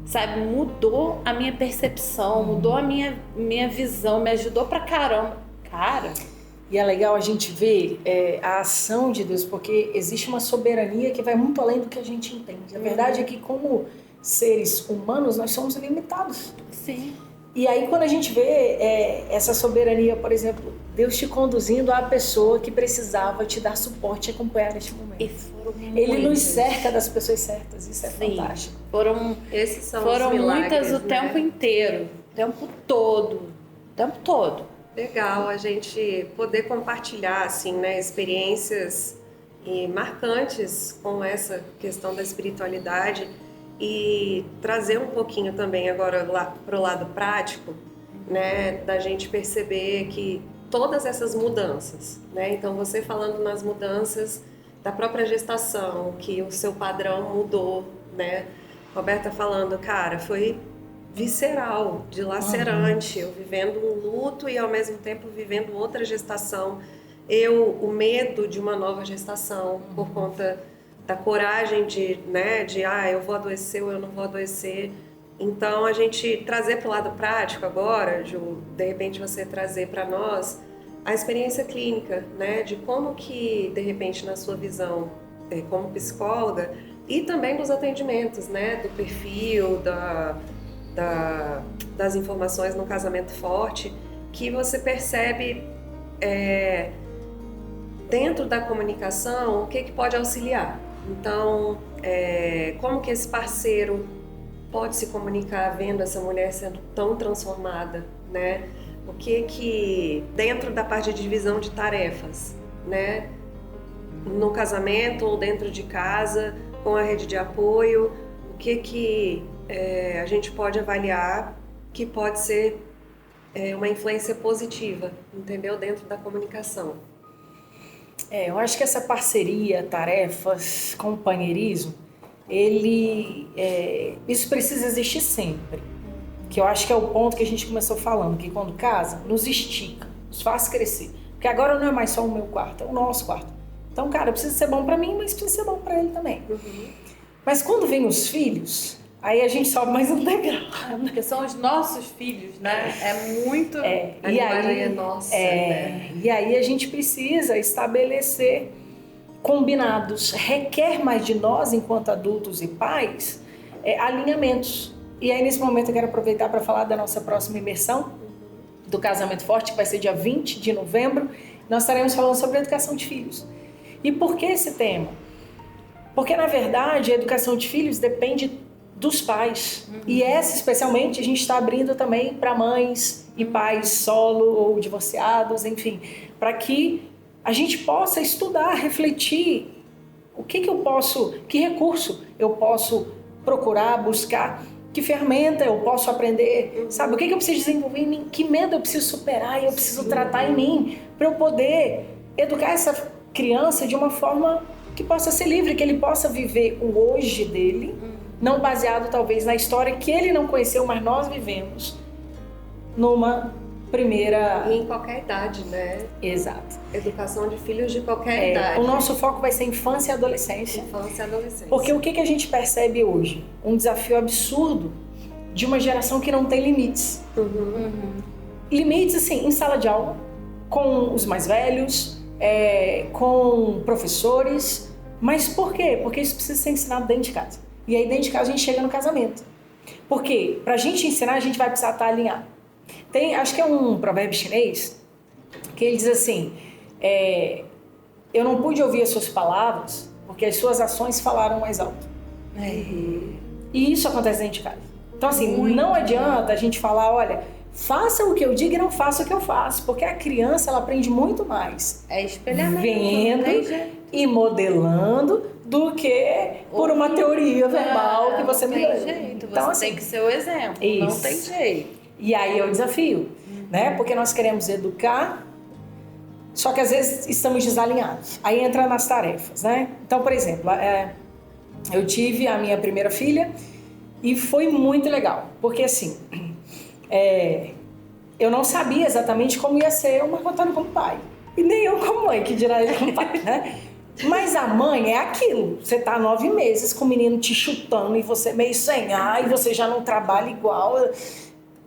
sabe, mudou a minha percepção, mudou a minha visão, me ajudou pra caramba. Cara... E é legal a gente ver a ação de Deus, porque existe uma soberania que vai muito além do que a gente entende. A verdade é que, como seres humanos, nós somos limitados. Sim. E aí, quando a gente vê essa soberania, por exemplo, Deus te conduzindo à pessoa que precisava te dar suporte e acompanhar neste momento. E foram Ele nos cerca das pessoas certas, isso é fantástico. Esses são Foram os milagres, muitas o né? tempo inteiro, o tempo todo. Legal a gente poder compartilhar assim, né, experiências marcantes com essa questão da espiritualidade e trazer um pouquinho também agora para o lado prático, né, da gente perceber que todas essas mudanças, né, então você falando nas mudanças da própria gestação, que o seu padrão mudou, né, Roberta falando, cara, foi visceral, dilacerante, eu vivendo um luto e ao mesmo tempo vivendo outra gestação, o medo de uma nova gestação por conta da coragem de eu vou adoecer ou eu não vou adoecer. Então a gente trazer para o lado prático agora, Ju, de repente você trazer para nós a experiência clínica, né, de como que de repente na sua visão como psicóloga e também dos atendimentos, né, do perfil, das informações no Casamento Forte, que você percebe dentro da comunicação o que pode auxiliar. Então, como que esse parceiro pode se comunicar vendo essa mulher sendo tão transformada, né? O que dentro da parte de divisão de tarefas, né? No casamento ou dentro de casa, com a rede de apoio, o que a gente pode avaliar que pode ser uma influência positiva, entendeu? Dentro da comunicação. Eu acho que essa parceria, tarefas, companheirismo, isso precisa existir sempre. Que eu acho que é o ponto que a gente começou falando, que quando casa, nos estica, nos faz crescer. Porque agora não é mais só o meu quarto, é o nosso quarto. Então, cara, precisa ser bom pra mim, mas precisa ser bom pra ele também. Uhum. Mas quando vem os filhos, aí a gente sobe mais um degrau. Porque são os nossos filhos, né? É muito... A linguagem é nossa. Né? E aí a gente precisa estabelecer combinados. Requer mais de nós, enquanto adultos e pais, alinhamentos. E aí, nesse momento, eu quero aproveitar para falar da nossa próxima imersão do Casamento Forte, que vai ser dia 20 de novembro. Nós estaremos falando sobre a educação de filhos. E por que esse tema? Porque, na verdade, a educação de filhos depende dos pais. E essa, especialmente, a gente está abrindo também para mães e pais solo ou divorciados, enfim, para que a gente possa estudar, refletir que recurso eu posso procurar, buscar, que ferramenta eu posso aprender, sabe? O que eu preciso desenvolver em mim, que medo eu preciso superar e eu preciso tratar em mim para eu poder educar essa criança de uma forma que possa ser livre, que ele possa viver o hoje dele, não baseado talvez na história que ele não conheceu, mas nós vivemos numa primeira... E em qualquer idade, né? Exato. Educação de filhos de qualquer idade. O nosso foco vai ser infância e adolescência. Infância e adolescência. Porque o que a gente percebe hoje? Um desafio absurdo de uma geração que não tem limites. Limites, assim, em sala de aula, com os mais velhos, com professores. Mas por quê? Porque isso precisa ser ensinado dentro de casa. E aí dentro de casa a gente chega no casamento. Porque pra gente ensinar, a gente vai precisar estar alinhado. Acho que é um provérbio chinês que ele diz assim, eu não pude ouvir as suas palavras porque as suas ações falaram mais alto. E isso acontece dentro de casa. Então assim, não adianta a gente falar, olha, faça o que eu digo e não faça o que eu faço, porque a criança ela aprende muito mais espelhamento, vendo e modelando do que por uma teoria verbal que você me deu. Não tem jeito, então, você assim, tem que ser o exemplo, não tem jeito. E aí é o desafio, né? Porque nós queremos educar, só que às vezes estamos desalinhados. Aí entra nas tarefas, né? Então, por exemplo, eu tive a minha primeira filha e foi muito legal, porque assim, eu não sabia exatamente como ia ser o Marco Antônio como pai, e nem eu como mãe, que dirá ele como pai, né? Mas a mãe é aquilo, você tá 9 meses com o menino te chutando e você meio sem ar, e você já não trabalha igual,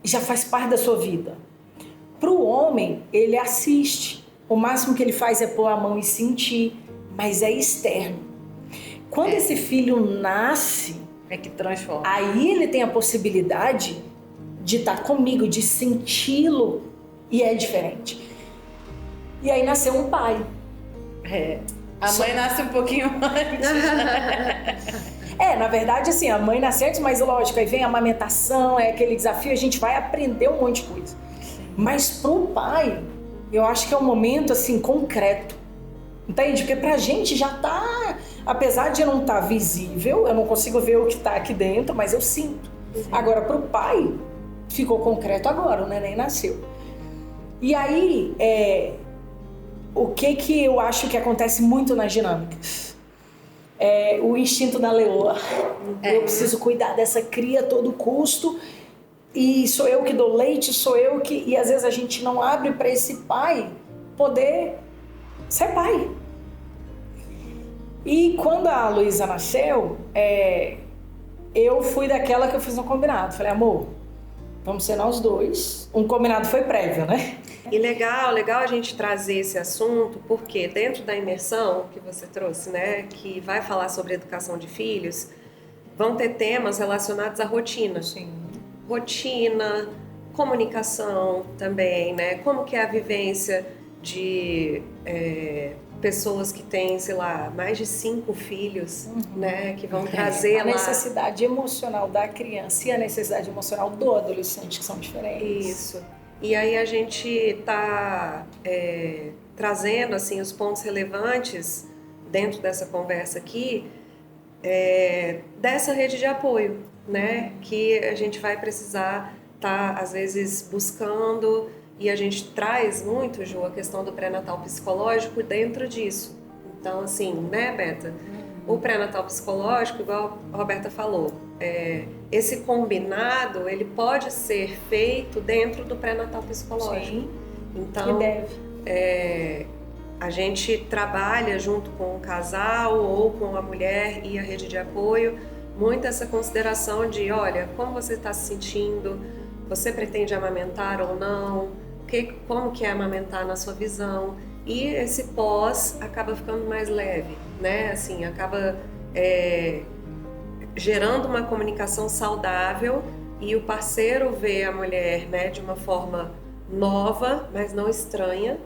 já faz parte da sua vida. Pro homem, ele assiste, o máximo que ele faz é pôr a mão e sentir, mas é externo. Quando esse filho nasce, é que transforma. Aí ele tem a possibilidade de estar comigo, de senti-lo, e é diferente. E aí nasceu um pai. A mãe nasce um pouquinho antes. Na verdade, assim, a mãe nasce antes, mas lógico, aí vem a amamentação, é aquele desafio, a gente vai aprender um monte de coisa. Mas pro pai, eu acho que é um momento, assim, concreto. Entende? Porque pra gente já tá, apesar de não estar visível, eu não consigo ver o que tá aqui dentro, mas eu sinto. Agora, pro pai, ficou concreto agora, o neném nasceu. E aí, o que eu acho que acontece muito nas dinâmicas? O instinto da leoa. Eu preciso cuidar dessa cria a todo custo, e sou eu que dou leite, sou eu que... E às vezes a gente não abre para esse pai poder ser pai. E quando a Luísa nasceu, eu fui daquela que eu fiz um combinado. Falei, amor, vamos ser nós dois. Um combinado foi prévio, né? E legal a gente trazer esse assunto, porque dentro da imersão que você trouxe, né, que vai falar sobre educação de filhos, vão ter temas relacionados à rotina. Sim. Rotina, comunicação também, né? Como que é a vivência de pessoas que têm, sei lá, mais de 5 filhos, né? Que vão trazer a necessidade emocional da criança e a necessidade emocional do adolescente, que são diferentes. Isso. E aí a gente está trazendo assim, os pontos relevantes dentro dessa conversa aqui, dessa rede de apoio, né? Que a gente vai precisar estar, às vezes, buscando, e a gente traz muito, Ju, a questão do pré-natal psicológico dentro disso. Então, assim, né, Beta? O pré-natal psicológico, igual a Roberta falou, esse combinado, ele pode ser feito dentro do pré-natal psicológico. Sim, então, que deve. A gente trabalha junto com o casal ou com a mulher e a rede de apoio, muito essa consideração de, olha, como você está se sentindo, você pretende amamentar ou não, como que é amamentar na sua visão, e esse pós acaba ficando mais leve, né? Assim, acaba gerando uma comunicação saudável, e o parceiro vê a mulher, né, de uma forma nova, mas não estranha,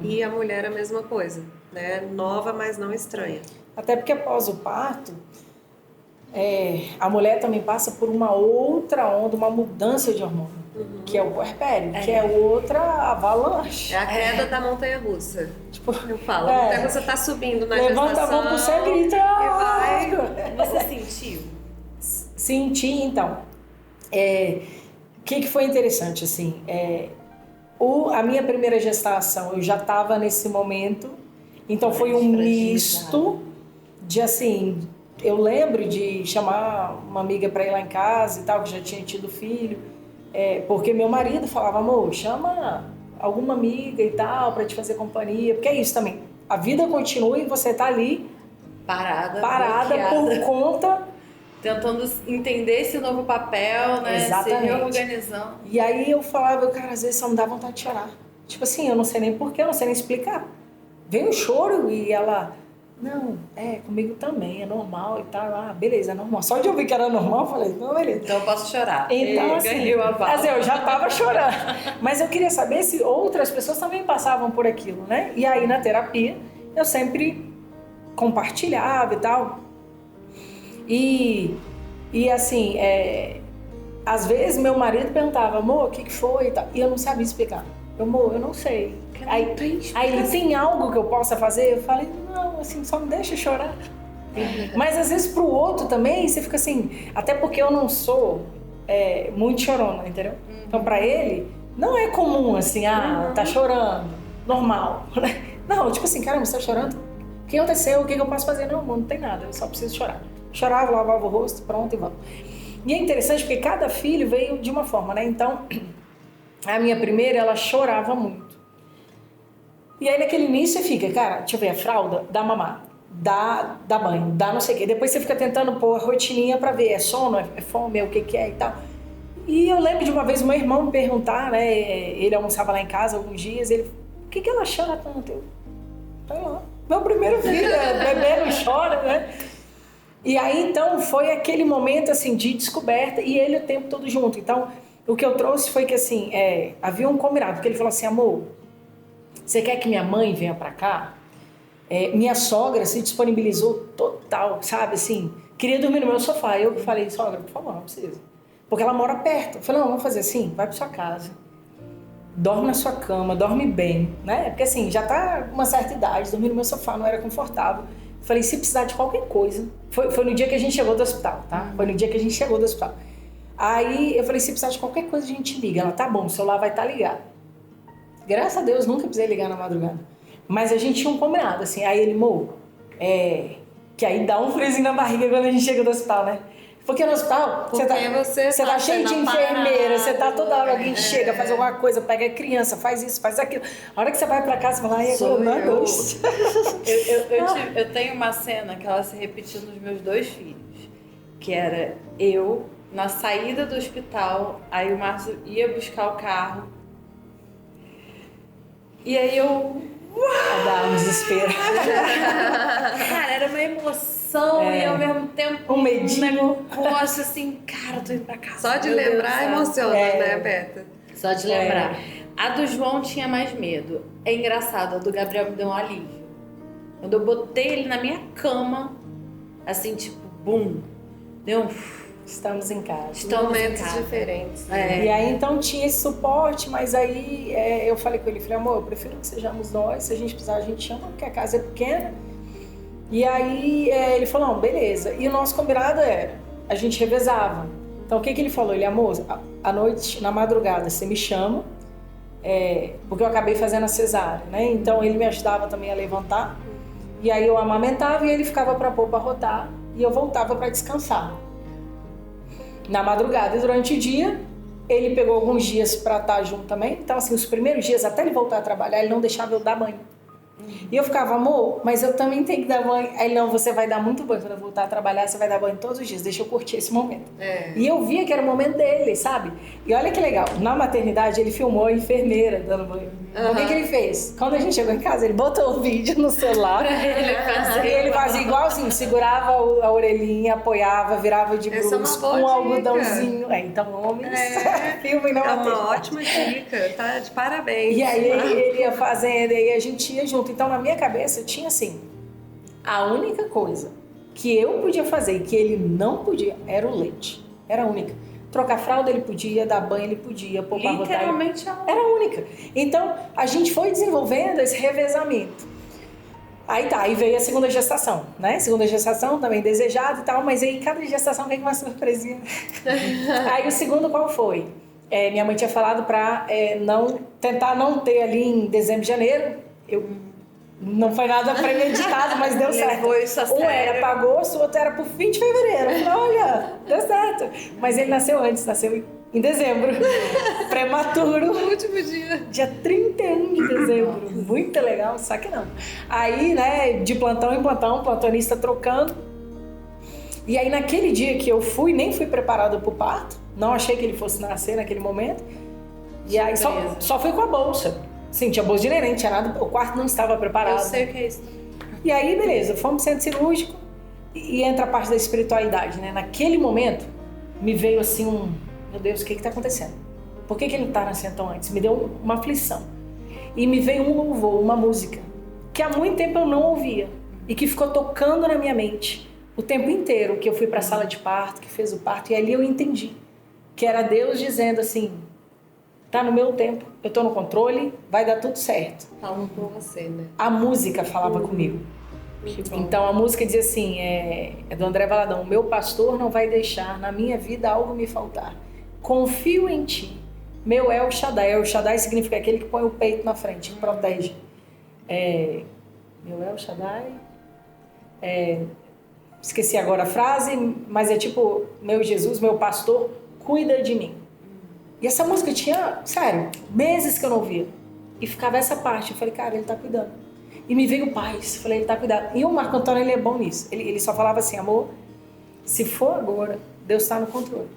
E a mulher a mesma coisa, né? Nova, mas não estranha. Até porque após o parto, a mulher também passa por uma outra onda, uma mudança de hormônio, que é o puerpério, que é outra avalanche. É a queda da montanha-russa. Tipo, eu falo, a montanha-russa tá subindo na levanta gestação. a mão pro céu e grita. Você sentiu? Senti, então. O que foi interessante, assim, a minha primeira gestação, eu já estava nesse momento, então foi um misto de, assim, eu lembro de chamar uma amiga para ir lá em casa e tal, que já tinha tido filho, porque meu marido falava, amor, chama alguma amiga e tal para te fazer companhia, porque é isso também, a vida continua e você tá ali parada por conta... Tentando entender esse novo papel, né? Exatamente. Se reorganizando. E aí eu falava, cara, às vezes só me dá vontade de chorar. Tipo assim, eu não sei nem porquê, eu não sei nem explicar. Vem um choro e ela, não, comigo também, é normal e tal. Ah, beleza, é normal. Só de ouvir que era normal, eu falei, não, beleza. Então eu posso chorar. Então, assim, eu já tava chorando. Mas eu queria saber se outras pessoas também passavam por aquilo, né? E aí na terapia, eu sempre compartilhava e tal. E assim, às vezes meu marido perguntava, amor, o que foi? E eu não sabia explicar. Amor, eu não sei. Aí ele, tem algo que eu possa fazer? Eu falei, não, assim, só me deixa chorar. Mas às vezes pro outro também, você fica assim, até porque eu não sou muito chorona, entendeu? Então pra ele, não é comum assim, tá chorando, normal. Não, tipo assim, caramba, você tá chorando? O que aconteceu? O que eu posso fazer? Não tem nada, eu só preciso chorar. Chorava, lavava o rosto, pronto e vamos. E é interessante porque cada filho veio de uma forma, né? Então, a minha primeira, ela chorava muito. E aí naquele início você fica, cara, deixa eu ver, a fralda, dá mamar, dá banho, dá não sei o quê. Depois você fica tentando pôr a rotininha pra ver, é sono, é fome, é o que é e tal. E eu lembro de uma vez o meu irmão me perguntar, né? Ele almoçava lá em casa alguns dias, ele, por que ela chora tanto? Eu, sei lá, meu primeiro filho, bebê não chora, né? E aí, então, foi aquele momento, assim, de descoberta e ele o tempo todo junto. Então, o que eu trouxe foi que, assim, havia um combinado, porque ele falou assim, amor, você quer que minha mãe venha pra cá? Minha sogra se disponibilizou total, sabe, assim, queria dormir no meu sofá. Eu falei, sogra, por favor, não precisa. Porque ela mora perto. Eu falei, não, vamos fazer assim, vai pra sua casa, dorme na sua cama, dorme bem, né? Porque, assim, já tá com uma certa idade, dormir no meu sofá não era confortável. Falei, se precisar de qualquer coisa. Foi no dia que a gente chegou do hospital, tá? Foi no dia que a gente chegou do hospital. Aí eu falei, se precisar de qualquer coisa, a gente liga. Ela, tá bom, o celular vai estar ligado. Graças a Deus, nunca precisei ligar na madrugada. Mas a gente tinha um combinado, assim. Aí ele, que aí dá um friozinho na barriga quando a gente chega do hospital, né? Porque no hospital, você tá cheio de enfermeira, você tá toda hora, alguém chega, faz alguma coisa, pega a criança, faz isso, faz aquilo. A hora que você vai pra casa, você fala, ai, eu tenho uma cena que ela se repetiu nos meus 2 filhos, que era eu, na saída do hospital, aí o Márcio ia buscar o carro, e aí eu... Dá um desespero. Cara, era uma emoção e ao mesmo tempo um medinho. Negócio assim, cara, tô indo pra casa. Só de lembrar emociona, né, Beta? Só de lembrar. A do João tinha mais medo. É engraçado, a do Gabriel me deu um alívio. Quando eu botei ele na minha cama, assim, tipo, bum, deu um... Estamos em casa. Estamos momentos em casa. Diferentes. E aí, então, tinha esse suporte, mas aí eu falei com ele, falei, amor, eu prefiro que sejamos nós, se a gente precisar, a gente chama, porque a casa é pequena. E aí, ele falou, não, beleza. E o nosso combinado era, a gente revezava. Então, o que ele falou? Ele, amor, à noite, na madrugada, você me chama, porque eu acabei fazendo a cesárea, né? Então, ele me ajudava também a levantar. E aí, eu amamentava e ele ficava para pôr para rotar. E eu voltava para descansar. Na madrugada e durante o dia, ele pegou alguns dias para estar junto também. Então, assim, os primeiros dias, até ele voltar a trabalhar, ele não deixava eu dar banho. E eu ficava, amor, mas eu também tenho que dar banho. Aí ele, não, você vai dar muito banho. Quando eu voltar a trabalhar, você vai dar banho todos os dias. Deixa eu curtir esse momento. E eu via que era o momento dele, sabe? E olha que legal, na maternidade, ele filmou a enfermeira dando banho. O que ele fez? Quando a gente chegou em casa, ele botou o vídeo no celular. E ele fazia igualzinho, segurava a orelhinha, apoiava, virava de bruços com um algodãozinho. Então, homens, filmem não. É uma ótima dica, tá? De parabéns. E aí ele ia fazendo, e aí a gente ia junto. Então, na minha cabeça, eu tinha assim, a única coisa que eu podia fazer e que ele não podia era o leite. Era a única. Trocar fralda ele podia, dar banho ele podia, pôr pra rotar. Literalmente era a única. Então, a gente foi desenvolvendo esse revezamento. Aí tá, aí veio a segunda gestação, né? Segunda gestação também desejada e tal, mas aí cada gestação vem com uma surpresinha. Aí o segundo qual foi? Minha mãe tinha falado pra tentar não ter ali em dezembro, janeiro. Não foi nada premeditado, mas deu certo. Um era para agosto, o outro era para o fim de fevereiro. Eu falei, olha, deu certo. Mas ele nasceu antes, nasceu em dezembro. Prematuro. No último dia. Dia 31 de dezembro. Muito legal, só que não. Aí, né, de plantão em plantão, plantonista trocando. E aí, naquele dia que eu fui, nem fui preparada para o parto. Não achei que ele fosse nascer naquele momento. E aí, só fui com a bolsa. Sim, tinha bolsa de neném, não tinha nada, o quarto não estava preparado. Eu sei o que é isso. E aí, beleza, fomos pro centro cirúrgico e entra a parte da espiritualidade, né? Naquele momento, me veio assim meu Deus, o que está acontecendo? Por que ele não tá nascendo tão antes? Me deu uma aflição. E me veio um louvor, uma música, que há muito tempo eu não ouvia e que ficou tocando na minha mente o tempo inteiro, que eu fui para a sala de parto, que fez o parto, e ali eu entendi que era Deus dizendo assim, tá no meu tempo, eu tô no controle, vai dar tudo certo. Falam por você, né? A música falava comigo. Então a música dizia assim, é do André Valadão, o meu pastor não vai deixar na minha vida algo me faltar. Confio em ti, meu El Shaddai. El Shaddai significa aquele que põe o peito na frente, que protege. Meu El Shaddai, esqueci agora a frase, mas é tipo, meu Jesus, meu pastor, cuida de mim. E essa música tinha, sério, meses que eu não ouvia. E ficava essa parte. Eu falei, cara, ele tá cuidando. E me veio paz. Falei, ele tá cuidando. E o Marco Antônio, ele é bom nisso. Ele só falava assim, amor, se for agora, Deus tá no controle.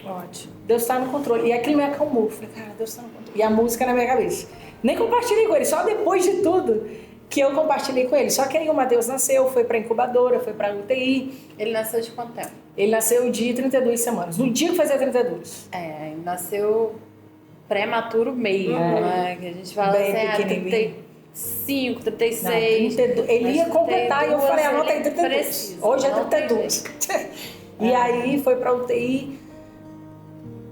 Ótimo. Deus tá no controle. E aquilo me acalmou. Eu falei, cara, Deus tá no controle. E a música na minha cabeça. Nem compartilhei com ele, só depois de tudo que eu compartilhei com ele. Só que aí o Matheus nasceu, foi pra incubadora, foi pra UTI. Ele nasceu de quanto tempo? Ele nasceu de 32 semanas. No dia que fazia 32. Nasceu prematuro meio, né? Que a gente fala bem assim, 35, 36. Não, 32. Ele ia completar e eu falei, anota aí 32. Hoje é 32. E aí foi pra UTI.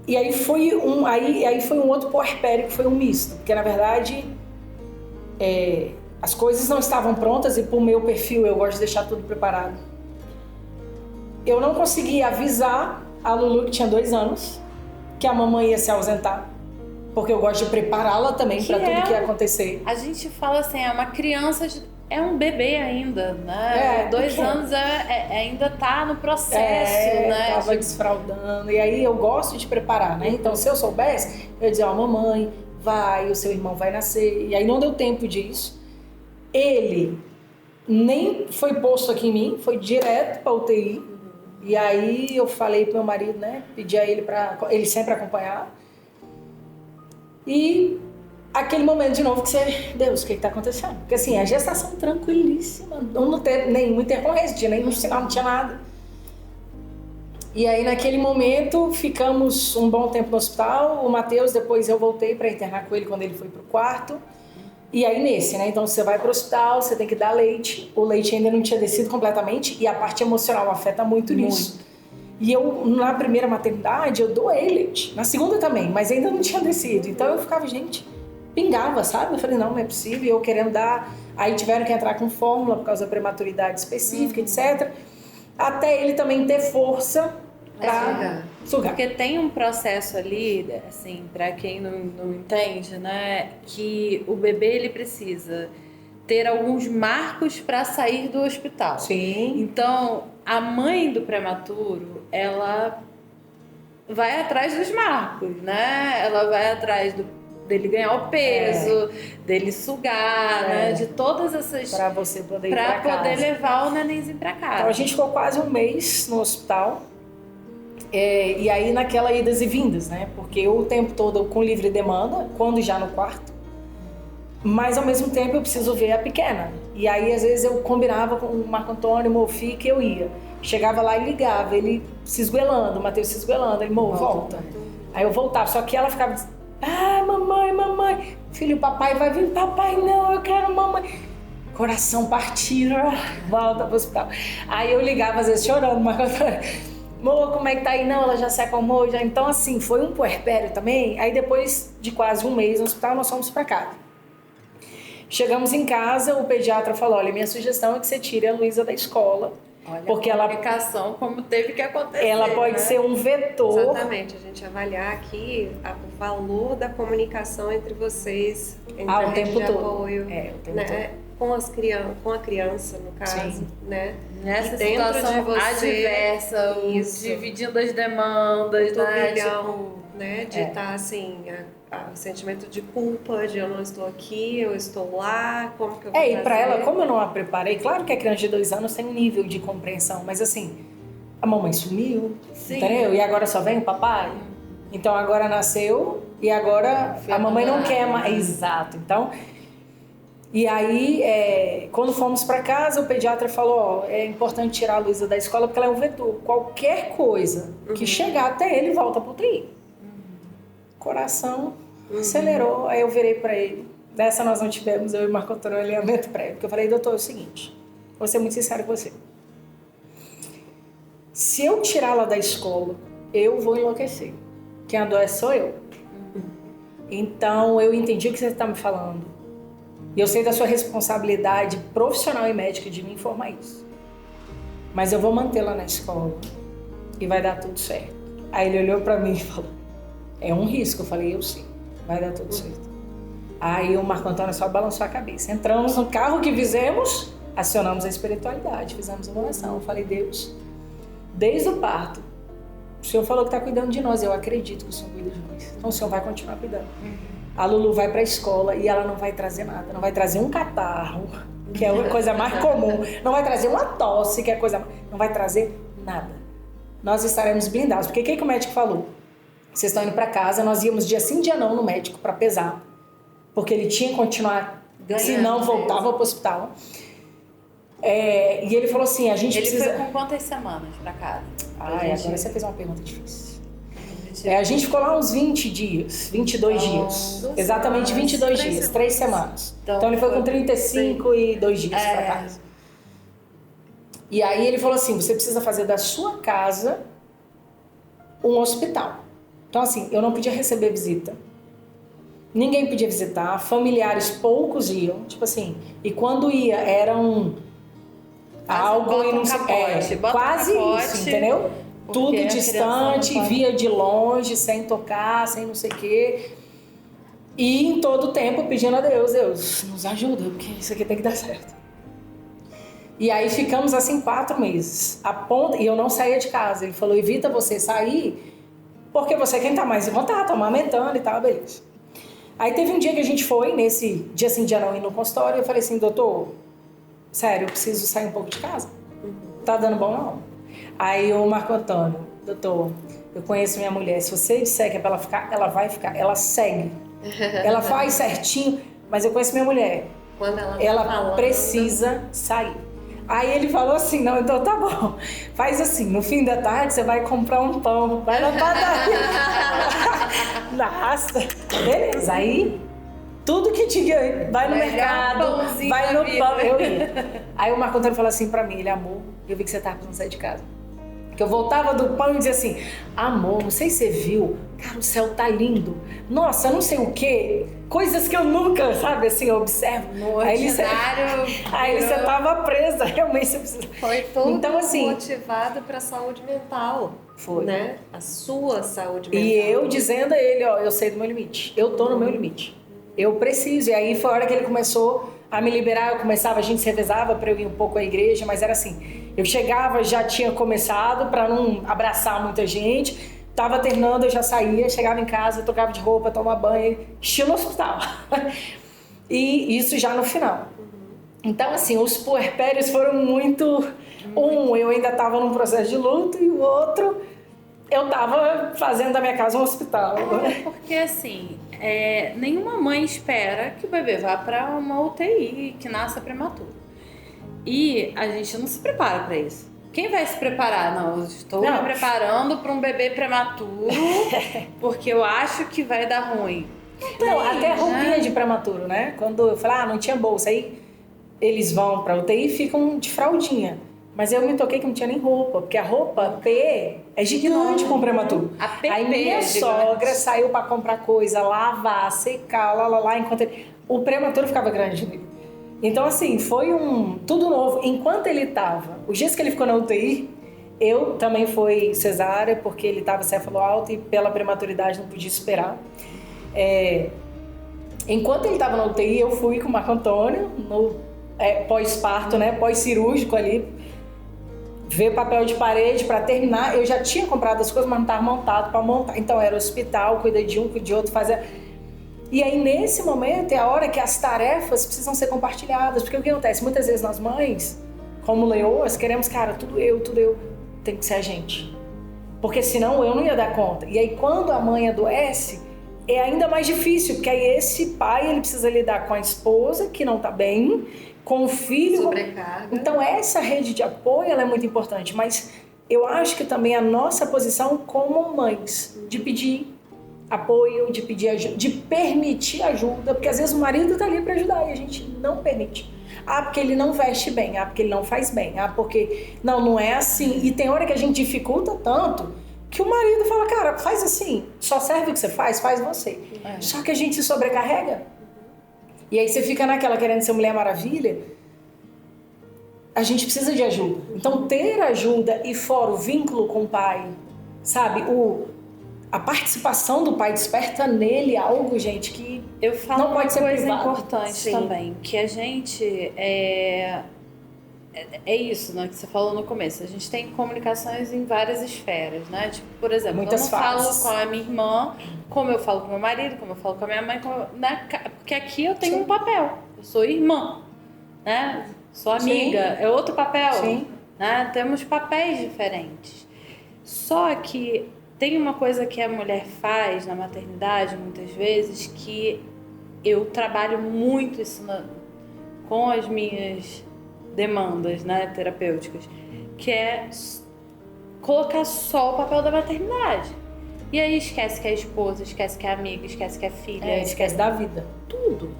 E aí foi um outro puerpério que foi um misto. Porque na verdade as coisas não estavam prontas e pro meu perfil eu gosto de deixar tudo preparado. Eu não consegui avisar a Lulu, que tinha 2 anos, que a mamãe ia se ausentar. Porque eu gosto de prepará-la também para tudo que ia acontecer. A gente fala assim, é uma criança, é um bebê ainda, né? 2 anos ainda tá no processo, né? Tava desfraldando. E aí eu gosto de preparar, né? Então se eu soubesse, eu ia dizer, mamãe, vai, o seu irmão vai nascer. E aí não deu tempo disso. Ele nem foi posto aqui em mim, foi direto pra UTI. E aí eu falei pro meu marido, né? Pedi a ele para ele sempre acompanhar. E aquele momento de novo que você, Deus, o que está acontecendo? Porque assim, a gestação tranquilíssima, não teve nenhuma intercorrência, nenhum sinal, não tinha nada. E aí naquele momento ficamos um bom tempo no hospital. O Matheus, depois eu voltei para internar com ele quando ele foi pro quarto. E aí nesse, né? Então você vai pro hospital, você tem que dar leite. O leite ainda não tinha descido completamente e a parte emocional afeta muito nisso. E eu, na primeira maternidade, eu doei leite. Na segunda também, mas ainda não tinha descido. Então eu ficava, gente, pingava, sabe? Eu falei, não é possível. E eu querendo dar... Aí tiveram que entrar com fórmula por causa da prematuridade específica, etc. Até ele também ter força pra sugar. Porque tem um processo ali, assim, pra quem não entende, né? Que o bebê, ele precisa ter alguns marcos para sair do hospital. Sim. Então, a mãe do prematuro, ela vai atrás dos marcos, né? Ela vai atrás dele ganhar o peso, dele sugar, né? De todas essas... Para você poder ir pra casa. Para poder levar o nenenzinho para casa. Então, a gente ficou quase 1 mês no hospital. E aí, naquela idas e vindas, né? Porque o tempo todo com livre demanda, quando já no quarto. Mas ao mesmo tempo eu preciso ver a pequena. E aí às vezes eu combinava com o Marco Antônio, Mofi, que eu ia. Chegava lá e ligava, ele se esguelando, o Matheus se esguelando, ele, volta. Aí eu voltava, só que ela ficava, mamãe, filho, papai vai vir, papai não, eu quero mamãe. Coração partido, volta pro hospital. Aí eu ligava às vezes chorando, Marco Antônio, Mô, como é que tá aí? Não, ela já se acalmou, já. Então assim, foi um puerpério também. Aí depois de quase um mês no hospital, nós fomos pra casa. Chegamos em casa, o pediatra falou, olha, minha sugestão é que você tire a Luísa da escola. Olha, porque a comunicação como teve que acontecer. Ela pode né? ser um vetor. Exatamente, a gente avaliar aqui o valor da comunicação entre vocês, entre a o rede tempo de todo. apoio, O tempo né? todo. Com a criança, no caso, Sim. né? Nessa dentro situação de você, adversa, dividindo as demandas, né? Turbilhão, né? De estar assim, o sentimento de culpa, de eu não estou aqui, eu estou lá, como que eu vou fazer? E pra ela, como eu não a preparei, claro que a criança de 2 anos tem um nível de compreensão, mas assim, a mamãe sumiu, entendeu? E agora só vem o papai. Então agora nasceu e agora a mamãe não quer mais. Exato, então... E aí, quando fomos para casa, o pediatra falou, é importante tirar a Luísa da escola porque ela é um vetor. Qualquer coisa que chegar até ele, volta pro UTI. Coração acelerou, aí eu virei para ele. Dessa nós não tivemos, eu e o Marco Antônio, um alinhamento prévio. Porque eu falei, doutor, é o seguinte, vou ser muito sincero com você. Se eu tirá-la da escola, eu vou enlouquecer. Quem adoece sou eu. Então, eu entendi o que você está me falando. E eu sei da sua responsabilidade profissional e médica de me informar isso. Mas eu vou mantê-la na escola e vai dar tudo certo. Aí ele olhou pra mim e falou, é um risco. Eu falei, eu sei, vai dar tudo certo. Aí o Marco Antônio só balançou a cabeça. Entramos no carro que fizemos, acionamos a espiritualidade, fizemos uma oração. Eu falei, Deus, desde o parto, o Senhor falou que está cuidando de nós. Eu acredito que o Senhor cuida de nós. Então o Senhor vai continuar cuidando. A Lulu vai para a escola e ela não vai trazer nada. Não vai trazer um catarro, que é a coisa mais comum. Não vai trazer uma tosse, que é a coisa... Não vai trazer nada. Nós estaremos blindados. Porque o que o médico falou? Vocês estão indo para casa, nós íamos dia sim, dia não no médico para pesar. Porque ele tinha que continuar, senão voltava para o hospital. E ele falou assim, a gente precisa... Ele foi com quantas semanas para casa? Agora você fez uma pergunta difícil. A gente ficou lá uns 20 dias, 22 dias. Exatamente 22 dias, 3 semanas. Então ele foi com 35 e 2 dias para casa. E aí ele falou assim, você precisa fazer da sua casa um hospital. Então assim, eu não podia receber visita. Ninguém podia visitar, familiares poucos iam, tipo assim. E quando ia, era algo e não sei, quase isso, entendeu? Tudo distante, via de longe, sem tocar, sem não sei o quê. E em todo o tempo pedindo a Deus, Deus, nos ajuda, porque isso aqui tem que dar certo. E aí ficamos assim 4 meses. E eu não saía de casa. Ele falou, evita você sair, porque você é quem tá mais em contato, tá amamentando e tal, beleza. Aí teve um dia que a gente foi, nesse dia sim, dia não, ir no consultório, eu falei assim, doutor, sério, eu preciso sair um pouco de casa. Tá dando bom não? Aí o Marco Antônio, doutor, eu conheço minha mulher, se você disser que é pra ela ficar, ela vai ficar, ela segue. Ela faz certinho, mas eu conheço minha mulher. Quando ela precisa sair. Aí ele falou assim, não, então tá bom, faz assim, no fim da tarde você vai comprar um pão, vai na padaria. Nossa, beleza, aí tudo que tinha, vai no mercado, vai no pão, eu ia. Aí o Marco Antônio falou assim pra mim, ele, amor, eu vi que você tava precisando sair de casa. Que eu voltava do pão e dizia assim, amor, não sei se você viu, cara, o céu tá lindo. Nossa, não sei o quê. Coisas que eu nunca, sabe, assim, observo. No ordinário. Aí você tava presa, realmente você precisa. Foi tudo então, assim, motivado pra saúde mental. Foi. Né? A sua saúde mental. E eu dizendo a ele, ó, eu sei do meu limite. Eu tô no meu limite. Eu preciso. E aí foi a hora que ele começou a me liberar. A gente se revezava pra eu ir um pouco à igreja, mas era assim... Eu chegava, já tinha começado para não abraçar muita gente. Tava terminando, eu já saía, chegava em casa, trocava de roupa, tomava banho, estilo hospital. E isso já no final. Então, assim, os puerpérios foram muito... eu ainda estava num processo de luto e o outro, eu estava fazendo da minha casa um hospital. Porque, assim, nenhuma mãe espera que o bebê vá para uma UTI, que nasça prematuro. E a gente não se prepara para isso. Quem vai se preparar? Não, eu estou me preparando para um bebê prematuro porque eu acho que vai dar ruim. Não, até roupinha de prematuro, né? Quando eu falo, não tinha bolsa, aí eles vão pra UTI e ficam de fraldinha. Mas eu me toquei que não tinha nem roupa, porque a roupa P é gigante com prematuro. Aí minha sogra saiu pra comprar coisa, lavar, secar, enquanto o prematuro ficava grande. Então, assim, foi tudo novo. Enquanto ele tava, os dias que ele ficou na UTI, eu também fui cesárea, porque ele tava céfalo alto e pela prematuridade não podia esperar. Enquanto ele estava na UTI, eu fui com o Marco Antônio no pós-parto, né, pós-cirúrgico ali, ver papel de parede para terminar. Eu já tinha comprado as coisas, mas não estava montado para montar. Então era hospital, cuida de um, cuida de outro, fazia. E aí nesse momento é a hora que as tarefas precisam ser compartilhadas, porque o que acontece? Muitas vezes nós mães, como leoas, queremos, cara, tudo eu, tem que ser a gente. Porque senão eu não ia dar conta. E aí quando a mãe adoece, é ainda mais difícil, porque aí esse pai ele precisa lidar com a esposa, que não está bem, com o filho. Sobrecarga. Então essa rede de apoio ela é muito importante, mas eu acho que também a nossa posição como mães, de pedir apoio, de pedir ajuda, de permitir ajuda, porque às vezes o marido está ali para ajudar e a gente não permite. Porque ele não veste bem, porque ele não faz bem, porque não é assim. E tem hora que a gente dificulta tanto que o marido fala, cara, faz assim, só serve o que você faz você. Só que a gente se sobrecarrega. E aí você fica naquela querendo ser Mulher Maravilha. A gente precisa de ajuda. Então ter ajuda e fora o vínculo com o pai, sabe? A participação do pai desperta nele algo, gente, que eu falo não pode ser coisa privado. Importante também, que a gente é isso, né, que você falou no começo. A gente tem comunicações em várias esferas, né? Tipo, por exemplo, muitas eu não fases. falo com a minha irmã, como eu falo com meu marido, como eu falo com a minha mãe, porque aqui eu tenho um papel. Eu sou irmã, né? Sou amiga, é outro papel. Sim. Né? Temos papéis diferentes. Só que tem uma coisa que a mulher faz na maternidade, muitas vezes, que eu trabalho muito isso com as minhas demandas, né, terapêuticas, que é colocar só o papel da maternidade. E aí esquece que é esposa, esquece que é amiga, esquece que é filha. Esquece da vida. Tudo.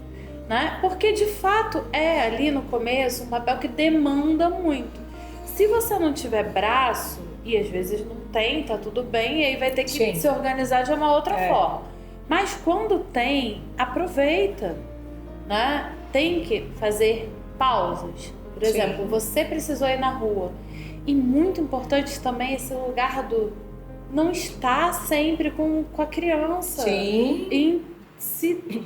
Né? Porque, de fato, ali no começo um papel que demanda muito. Se você não tiver braço, e às vezes não tem, tá tudo bem, e aí vai ter que se organizar de uma outra forma. Mas quando tem, aproveita, né? Tem que fazer pausas. Por exemplo, você precisou ir na rua. E muito importante também esse lugar do não estar sempre com a criança. Sim. E se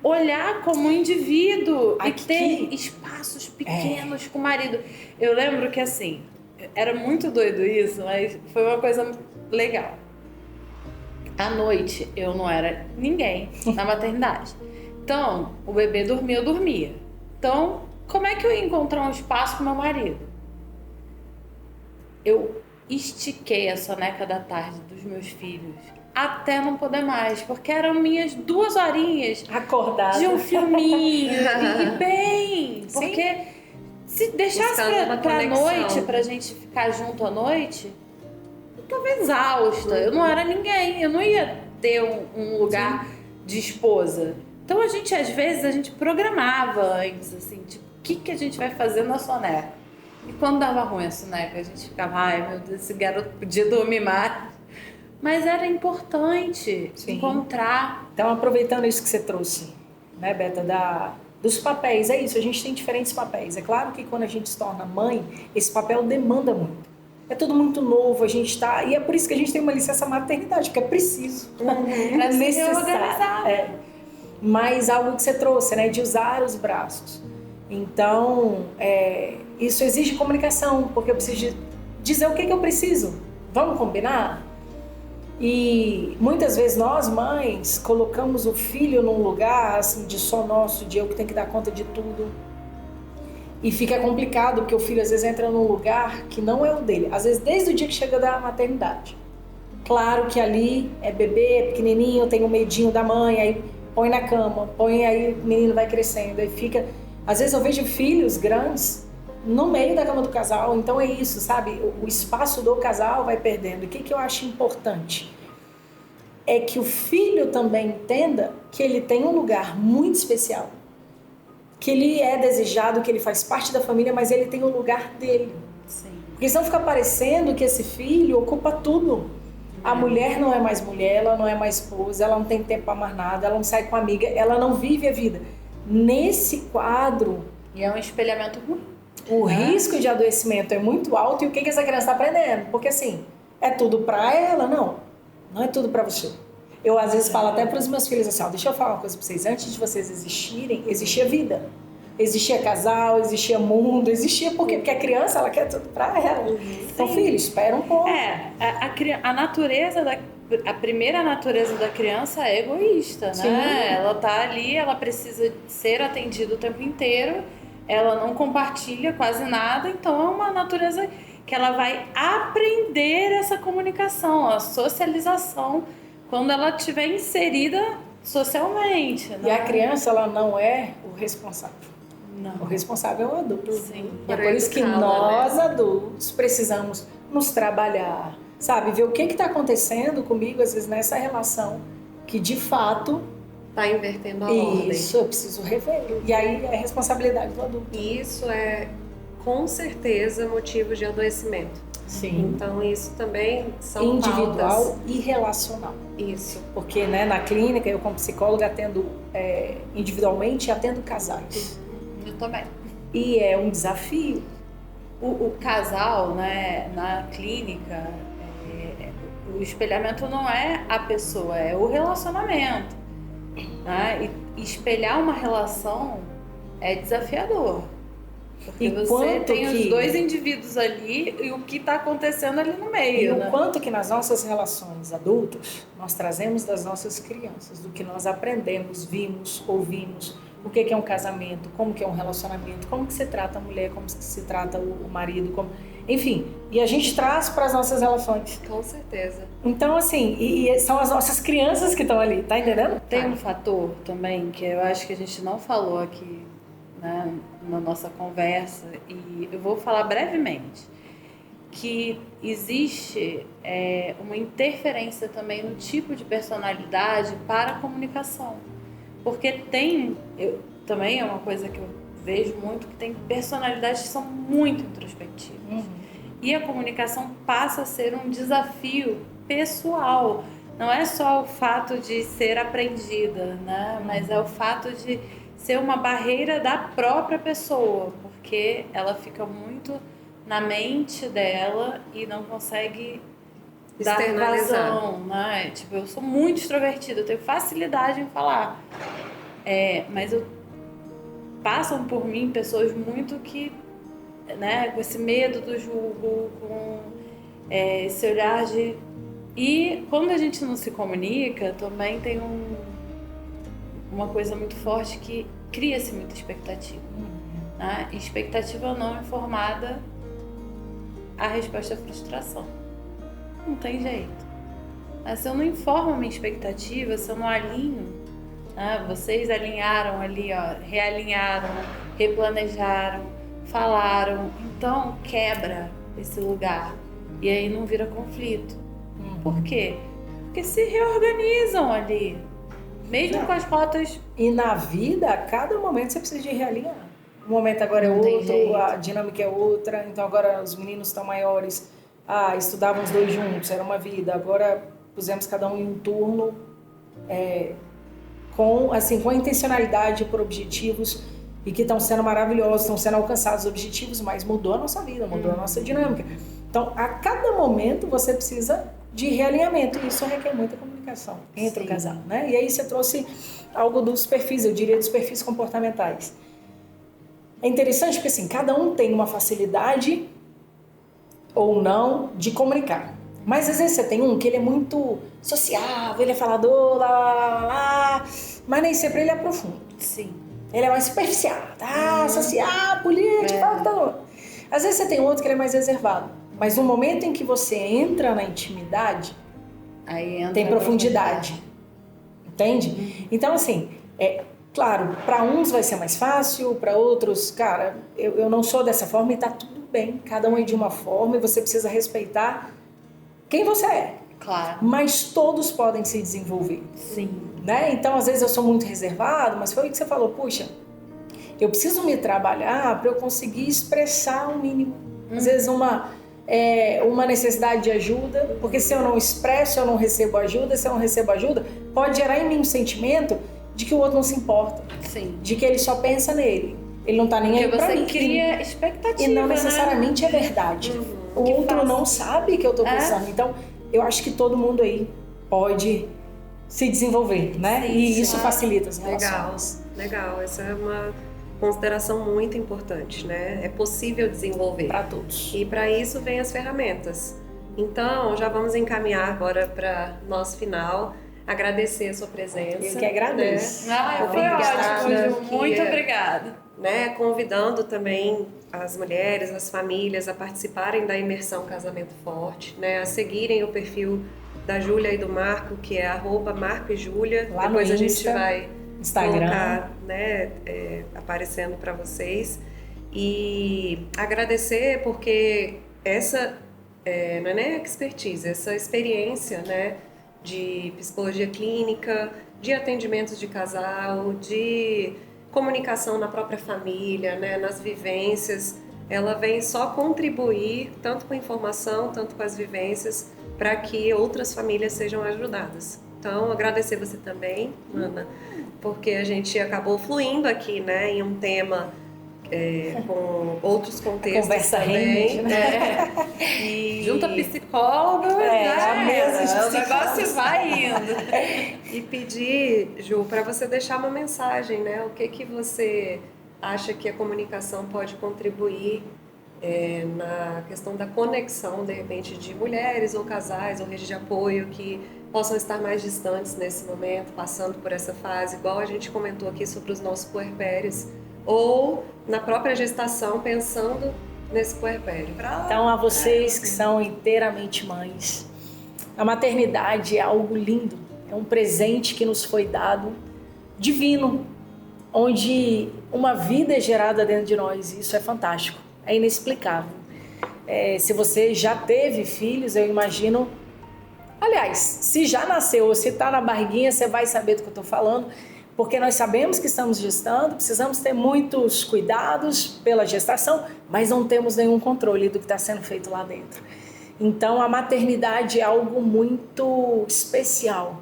olhar como indivíduo e ter espaços pequenos com o marido. Eu lembro que assim, era muito doido isso, mas foi uma coisa legal. À noite eu não era ninguém na maternidade. Então, o bebê dormia, eu dormia. Então, como é que eu ia encontrar um espaço com meu marido? Eu estiquei a soneca da tarde dos meus filhos até não poder mais, porque eram minhas 2 horinhas acordada de um filminho e bem, porque se deixasse pra noite, pra gente ficar junto à noite, eu tava exausta, eu não era ninguém, eu não ia ter um lugar de esposa. Então às vezes a gente programava antes, assim, tipo, o que a gente vai fazer na soneca? E quando dava ruim a soneca, a gente ficava, ai meu Deus, esse garoto podia dormir mais. Mas era importante encontrar. Então, aproveitando isso que você trouxe, né, Beta, dos papéis, é isso, a gente tem diferentes papéis. É claro que quando a gente se torna mãe, esse papel demanda muito. É tudo muito novo, a gente tá... E é por isso que a gente tem uma licença maternidade, porque é preciso, é necessário. Mas algo que você trouxe, né, de usar os braços. Então, isso exige comunicação, porque eu preciso dizer o que eu preciso. Vamos combinar? E muitas vezes nós, mães, colocamos o filho num lugar assim, de só nosso, de eu que tenho que dar conta de tudo. E fica complicado, porque o filho às vezes entra num lugar que não é o dele. Às vezes desde o dia que chega da maternidade. Claro que ali é bebê, é pequenininho, tem o medinho da mãe, aí põe na cama, põe aí, o menino vai crescendo, aí fica... Às vezes eu vejo filhos grandes no meio da cama do casal, então é isso, sabe? O espaço do casal vai perdendo. O que eu acho importante? É que o filho também entenda que ele tem um lugar muito especial, que ele é desejado, que ele faz parte da família, mas ele tem um lugar dele. Sim. Porque senão fica parecendo que esse filho ocupa tudo. A mulher não é mais mulher, ela não é mais esposa, ela não tem tempo para mais nada, ela não sai com amiga, ela não vive a vida. Nesse quadro... E é um espelhamento ruim. O risco de adoecimento é muito alto e o que essa criança está aprendendo? Porque assim, é tudo para ela? Não é tudo para você. Eu às vezes falo até para os meus filhos assim, ó, deixa eu falar uma coisa para vocês. Antes de vocês existirem, existia vida. Existia casal, existia mundo, existia porque a criança, ela quer tudo para ela. Então, filho, espera um pouco. A natureza a primeira natureza da criança é egoísta, né? Sim. Ela tá ali, ela precisa ser atendida o tempo inteiro, ela não compartilha quase nada, então é uma natureza que ela vai aprender essa comunicação, a socialização, quando ela estiver inserida socialmente, né? E a criança, ela não é o responsável. Não. O responsável é o adulto. Sim. E é por isso que nós, adultos, precisamos nos trabalhar, sabe? Ver o que está acontecendo comigo, às vezes, nessa relação, que de fato... Está invertendo a ordem. Isso, eu preciso rever. E aí é responsabilidade do adulto. E isso é, com certeza, motivo de adoecimento. Sim. Então, isso também são individual pautas. e relacional. Isso. Porque, né, na clínica, eu como psicóloga atendo individualmente e atendo casais. Eu também. E é um desafio. O casal, né, na clínica, o espelhamento não é a pessoa, é o relacionamento. Né? E espelhar uma relação é desafiador. Porque você tem os dois indivíduos ali e o que está acontecendo ali no meio. E né? o quanto que nas nossas relações adultas nós trazemos das nossas crianças, do que nós aprendemos, vimos, ouvimos, o que é um casamento, como que é um relacionamento, como que se trata a mulher, como que se trata o marido, enfim, e a gente traz para as nossas relações. Com certeza. Então, assim, e são as nossas crianças que estão ali, tá entendendo? Tem um fator também que eu acho que a gente não falou aqui, né, na nossa conversa, e eu vou falar brevemente, que existe uma interferência também no tipo de personalidade para a comunicação. Porque também é uma coisa que eu vejo muito, que tem personalidades que são muito introspectivas. Uhum. E a comunicação passa a ser um desafio pessoal. Não é só o fato de ser aprendida, né? Mas é o fato de ser uma barreira da própria pessoa, porque ela fica muito na mente dela e não consegue dar vazão, né? Tipo, eu sou muito extrovertida, eu tenho facilidade em falar. Mas passam por mim pessoas muito que, né, com esse medo do julgo, com esse olhar de... E quando a gente não se comunica, também tem uma coisa muito forte que cria-se muita expectativa. Né? Expectativa não informada, a resposta é frustração. Não tem jeito. Mas se eu não informo a minha expectativa, se eu não alinho, né? Vocês alinharam ali, ó, realinharam, replanejaram, falaram, então quebra esse lugar e aí não vira conflito. Por quê? Porque se reorganizam ali, mesmo com as rotas. E na vida, a cada momento você precisa de realinhar. O momento agora é outro, a dinâmica é outra, então agora os meninos estão maiores. Estudavam os dois juntos, era uma vida. Agora pusemos cada um em um turno, com a intencionalidade por objetivos e que estão sendo maravilhosos, estão sendo alcançados objetivos, mas mudou a nossa vida, mudou a nossa dinâmica. Então, a cada momento você precisa de realinhamento e isso requer muita comunicação entre o casal, né? E aí você trouxe algo dos perfis, eu diria dos perfis comportamentais. É interessante porque assim, cada um tem uma facilidade ou não de comunicar. Mas às vezes você tem um que ele é muito sociável, ele é falador, mas nem sempre ele é profundo. Sim. Ele é mais superficial, social, político, Às vezes você tem outro que ele é mais reservado. Mas no momento em que você entra na intimidade, aí tem profundidade. entende? Então, assim, claro, para uns vai ser mais fácil, para outros, cara, eu não sou dessa forma e tá tudo bem. Cada um é de uma forma e você precisa respeitar quem você é. Claro. Mas todos podem se desenvolver. Sim. Né? Então, às vezes eu sou muito reservado, mas foi o que você falou, puxa, eu preciso me trabalhar para eu conseguir expressar o mínimo. Às vezes uma necessidade de ajuda, porque se eu não expresso, eu não recebo ajuda, se eu não recebo ajuda, pode gerar em mim um sentimento de que o outro não se importa. Sim. De que ele só pensa nele. Ele não tá nem aí pra mim. Porque você cria expectativa, e não necessariamente é verdade. O outro não sabe que eu tô pensando. Então, eu acho que todo mundo aí pode se desenvolver, né? Sim, e isso facilita as relações. Legal. Essa é uma consideração muito importante, né? É possível desenvolver. Para todos. E para isso vem as ferramentas. Então, já vamos encaminhar agora para nosso final. Agradecer a sua presença. Eu que agradeço. Né? Foi ótimo, Ju. Muito obrigada. Né? Convidando também as mulheres, as famílias a participarem da imersão Casamento Forte, né? A seguirem o perfil da Júlia e do Marco, que é @Marco e Júlia. Depois a gente vai colocar, né, aparecendo para vocês. E agradecer porque essa não é nem expertise, essa experiência, né, de psicologia clínica, de atendimentos de casal, de comunicação na própria família, né, nas vivências, ela vem só contribuir tanto com informação, tanto com as vivências, para que outras famílias sejam ajudadas. Então, agradecer você também, Ana, porque a gente acabou fluindo aqui, né, em um tema com outros contextos. Conversa também, né? Junta psicóloga, o negócio vai indo. E pedir, Ju, para você deixar uma mensagem, né? O que você acha que a comunicação pode contribuir na questão da conexão, de repente, de mulheres ou casais ou rede de apoio que possam estar mais distantes nesse momento, passando por essa fase, igual a gente comentou aqui sobre os nossos puerpérios, ou na própria gestação, pensando nesse puerpério. Então, a vocês que são inteiramente mães, a maternidade é algo lindo, é um presente que nos foi dado, divino, onde uma vida é gerada dentro de nós, e isso é fantástico, é inexplicável. Se você já teve filhos, eu imagino, aliás, se já nasceu ou se está na barriguinha, você vai saber do que eu estou falando, porque nós sabemos que estamos gestando, precisamos ter muitos cuidados pela gestação, mas não temos nenhum controle do que está sendo feito lá dentro. Então, a maternidade é algo muito especial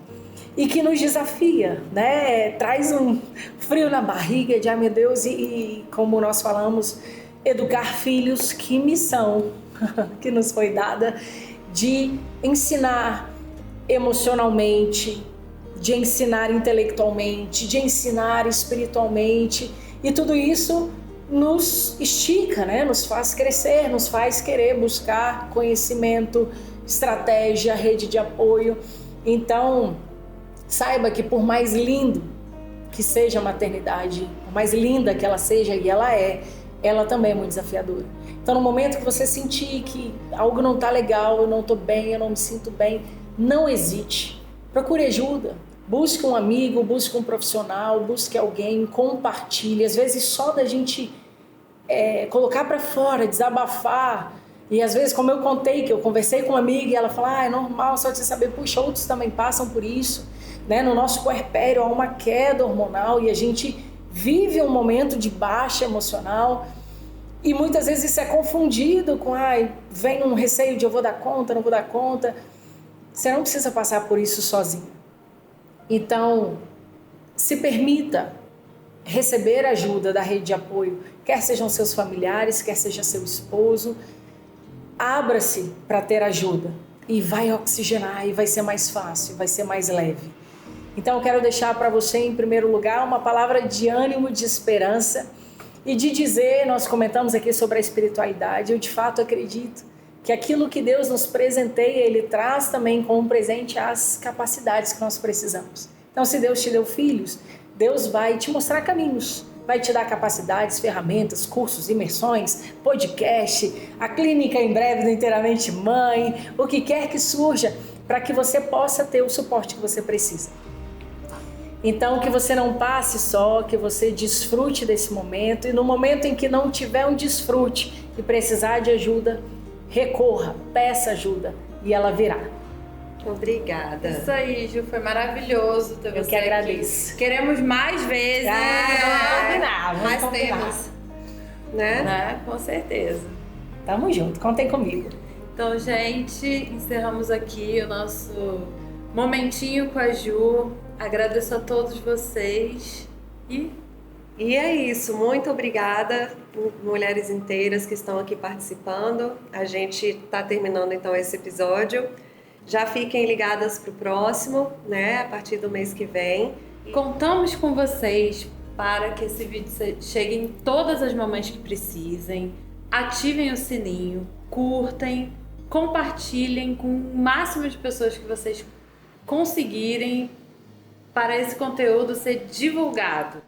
e que nos desafia, né? Traz um frio na barriga de, meu Deus, e como nós falamos, educar filhos, que missão que nos foi dada de ensinar emocionalmente, de ensinar intelectualmente, de ensinar espiritualmente, e tudo isso nos estica, né? Nos faz crescer, nos faz querer buscar conhecimento, estratégia, rede de apoio. Então, saiba que por mais lindo que seja a maternidade, por mais linda que ela seja, e ela também é muito desafiadora. Então, no momento que você sentir que algo não está legal, eu não estou bem, eu não me sinto bem, não hesite, procure ajuda. Busque um amigo, busque um profissional, busque alguém, compartilhe. Às vezes só da gente colocar para fora, desabafar. E às vezes, como eu contei, que eu conversei com uma amiga e ela fala, é normal, só de você saber, puxa, outros também passam por isso. Né? No nosso puerpério há uma queda hormonal e a gente vive um momento de baixa emocional. E muitas vezes isso é confundido com, vem um receio de eu vou dar conta, não vou dar conta. Você não precisa passar por isso sozinho. Então, se permita receber ajuda da rede de apoio, quer sejam seus familiares, quer seja seu esposo. Abra-se para ter ajuda e vai oxigenar e vai ser mais fácil, vai ser mais leve. Então, eu quero deixar para você, em primeiro lugar, uma palavra de ânimo, de esperança e de dizer, nós comentamos aqui sobre a espiritualidade, eu de fato acredito que aquilo que Deus nos presenteia, Ele traz também como presente as capacidades que nós precisamos. Então, se Deus te deu filhos, Deus vai te mostrar caminhos, vai te dar capacidades, ferramentas, cursos, imersões, podcast, a clínica em breve do Inteiramente Mãe, o que quer que surja, para que você possa ter o suporte que você precisa. Então, que você não passe só, que você desfrute desse momento. E no momento em que não tiver um desfrute e precisar de ajuda, recorra, peça ajuda e ela virá. Obrigada. Isso aí, Ju, foi maravilhoso ter você aqui. Eu que agradeço. Queremos mais vezes. Vamos combinar, vamos Mais combinar. temas, né? Com certeza. Tamo junto, contem comigo. Então, gente, encerramos aqui o nosso momentinho com a Ju. Agradeço a todos vocês E é isso, muito obrigada, mulheres inteiras que estão aqui participando. A gente está terminando então esse episódio. Já fiquem ligadas para o próximo, né? A partir do mês que vem. contamos com vocês para que esse vídeo chegue em todas as mamães que precisem. Ativem o sininho, curtem, compartilhem com o máximo de pessoas que vocês conseguirem para esse conteúdo ser divulgado.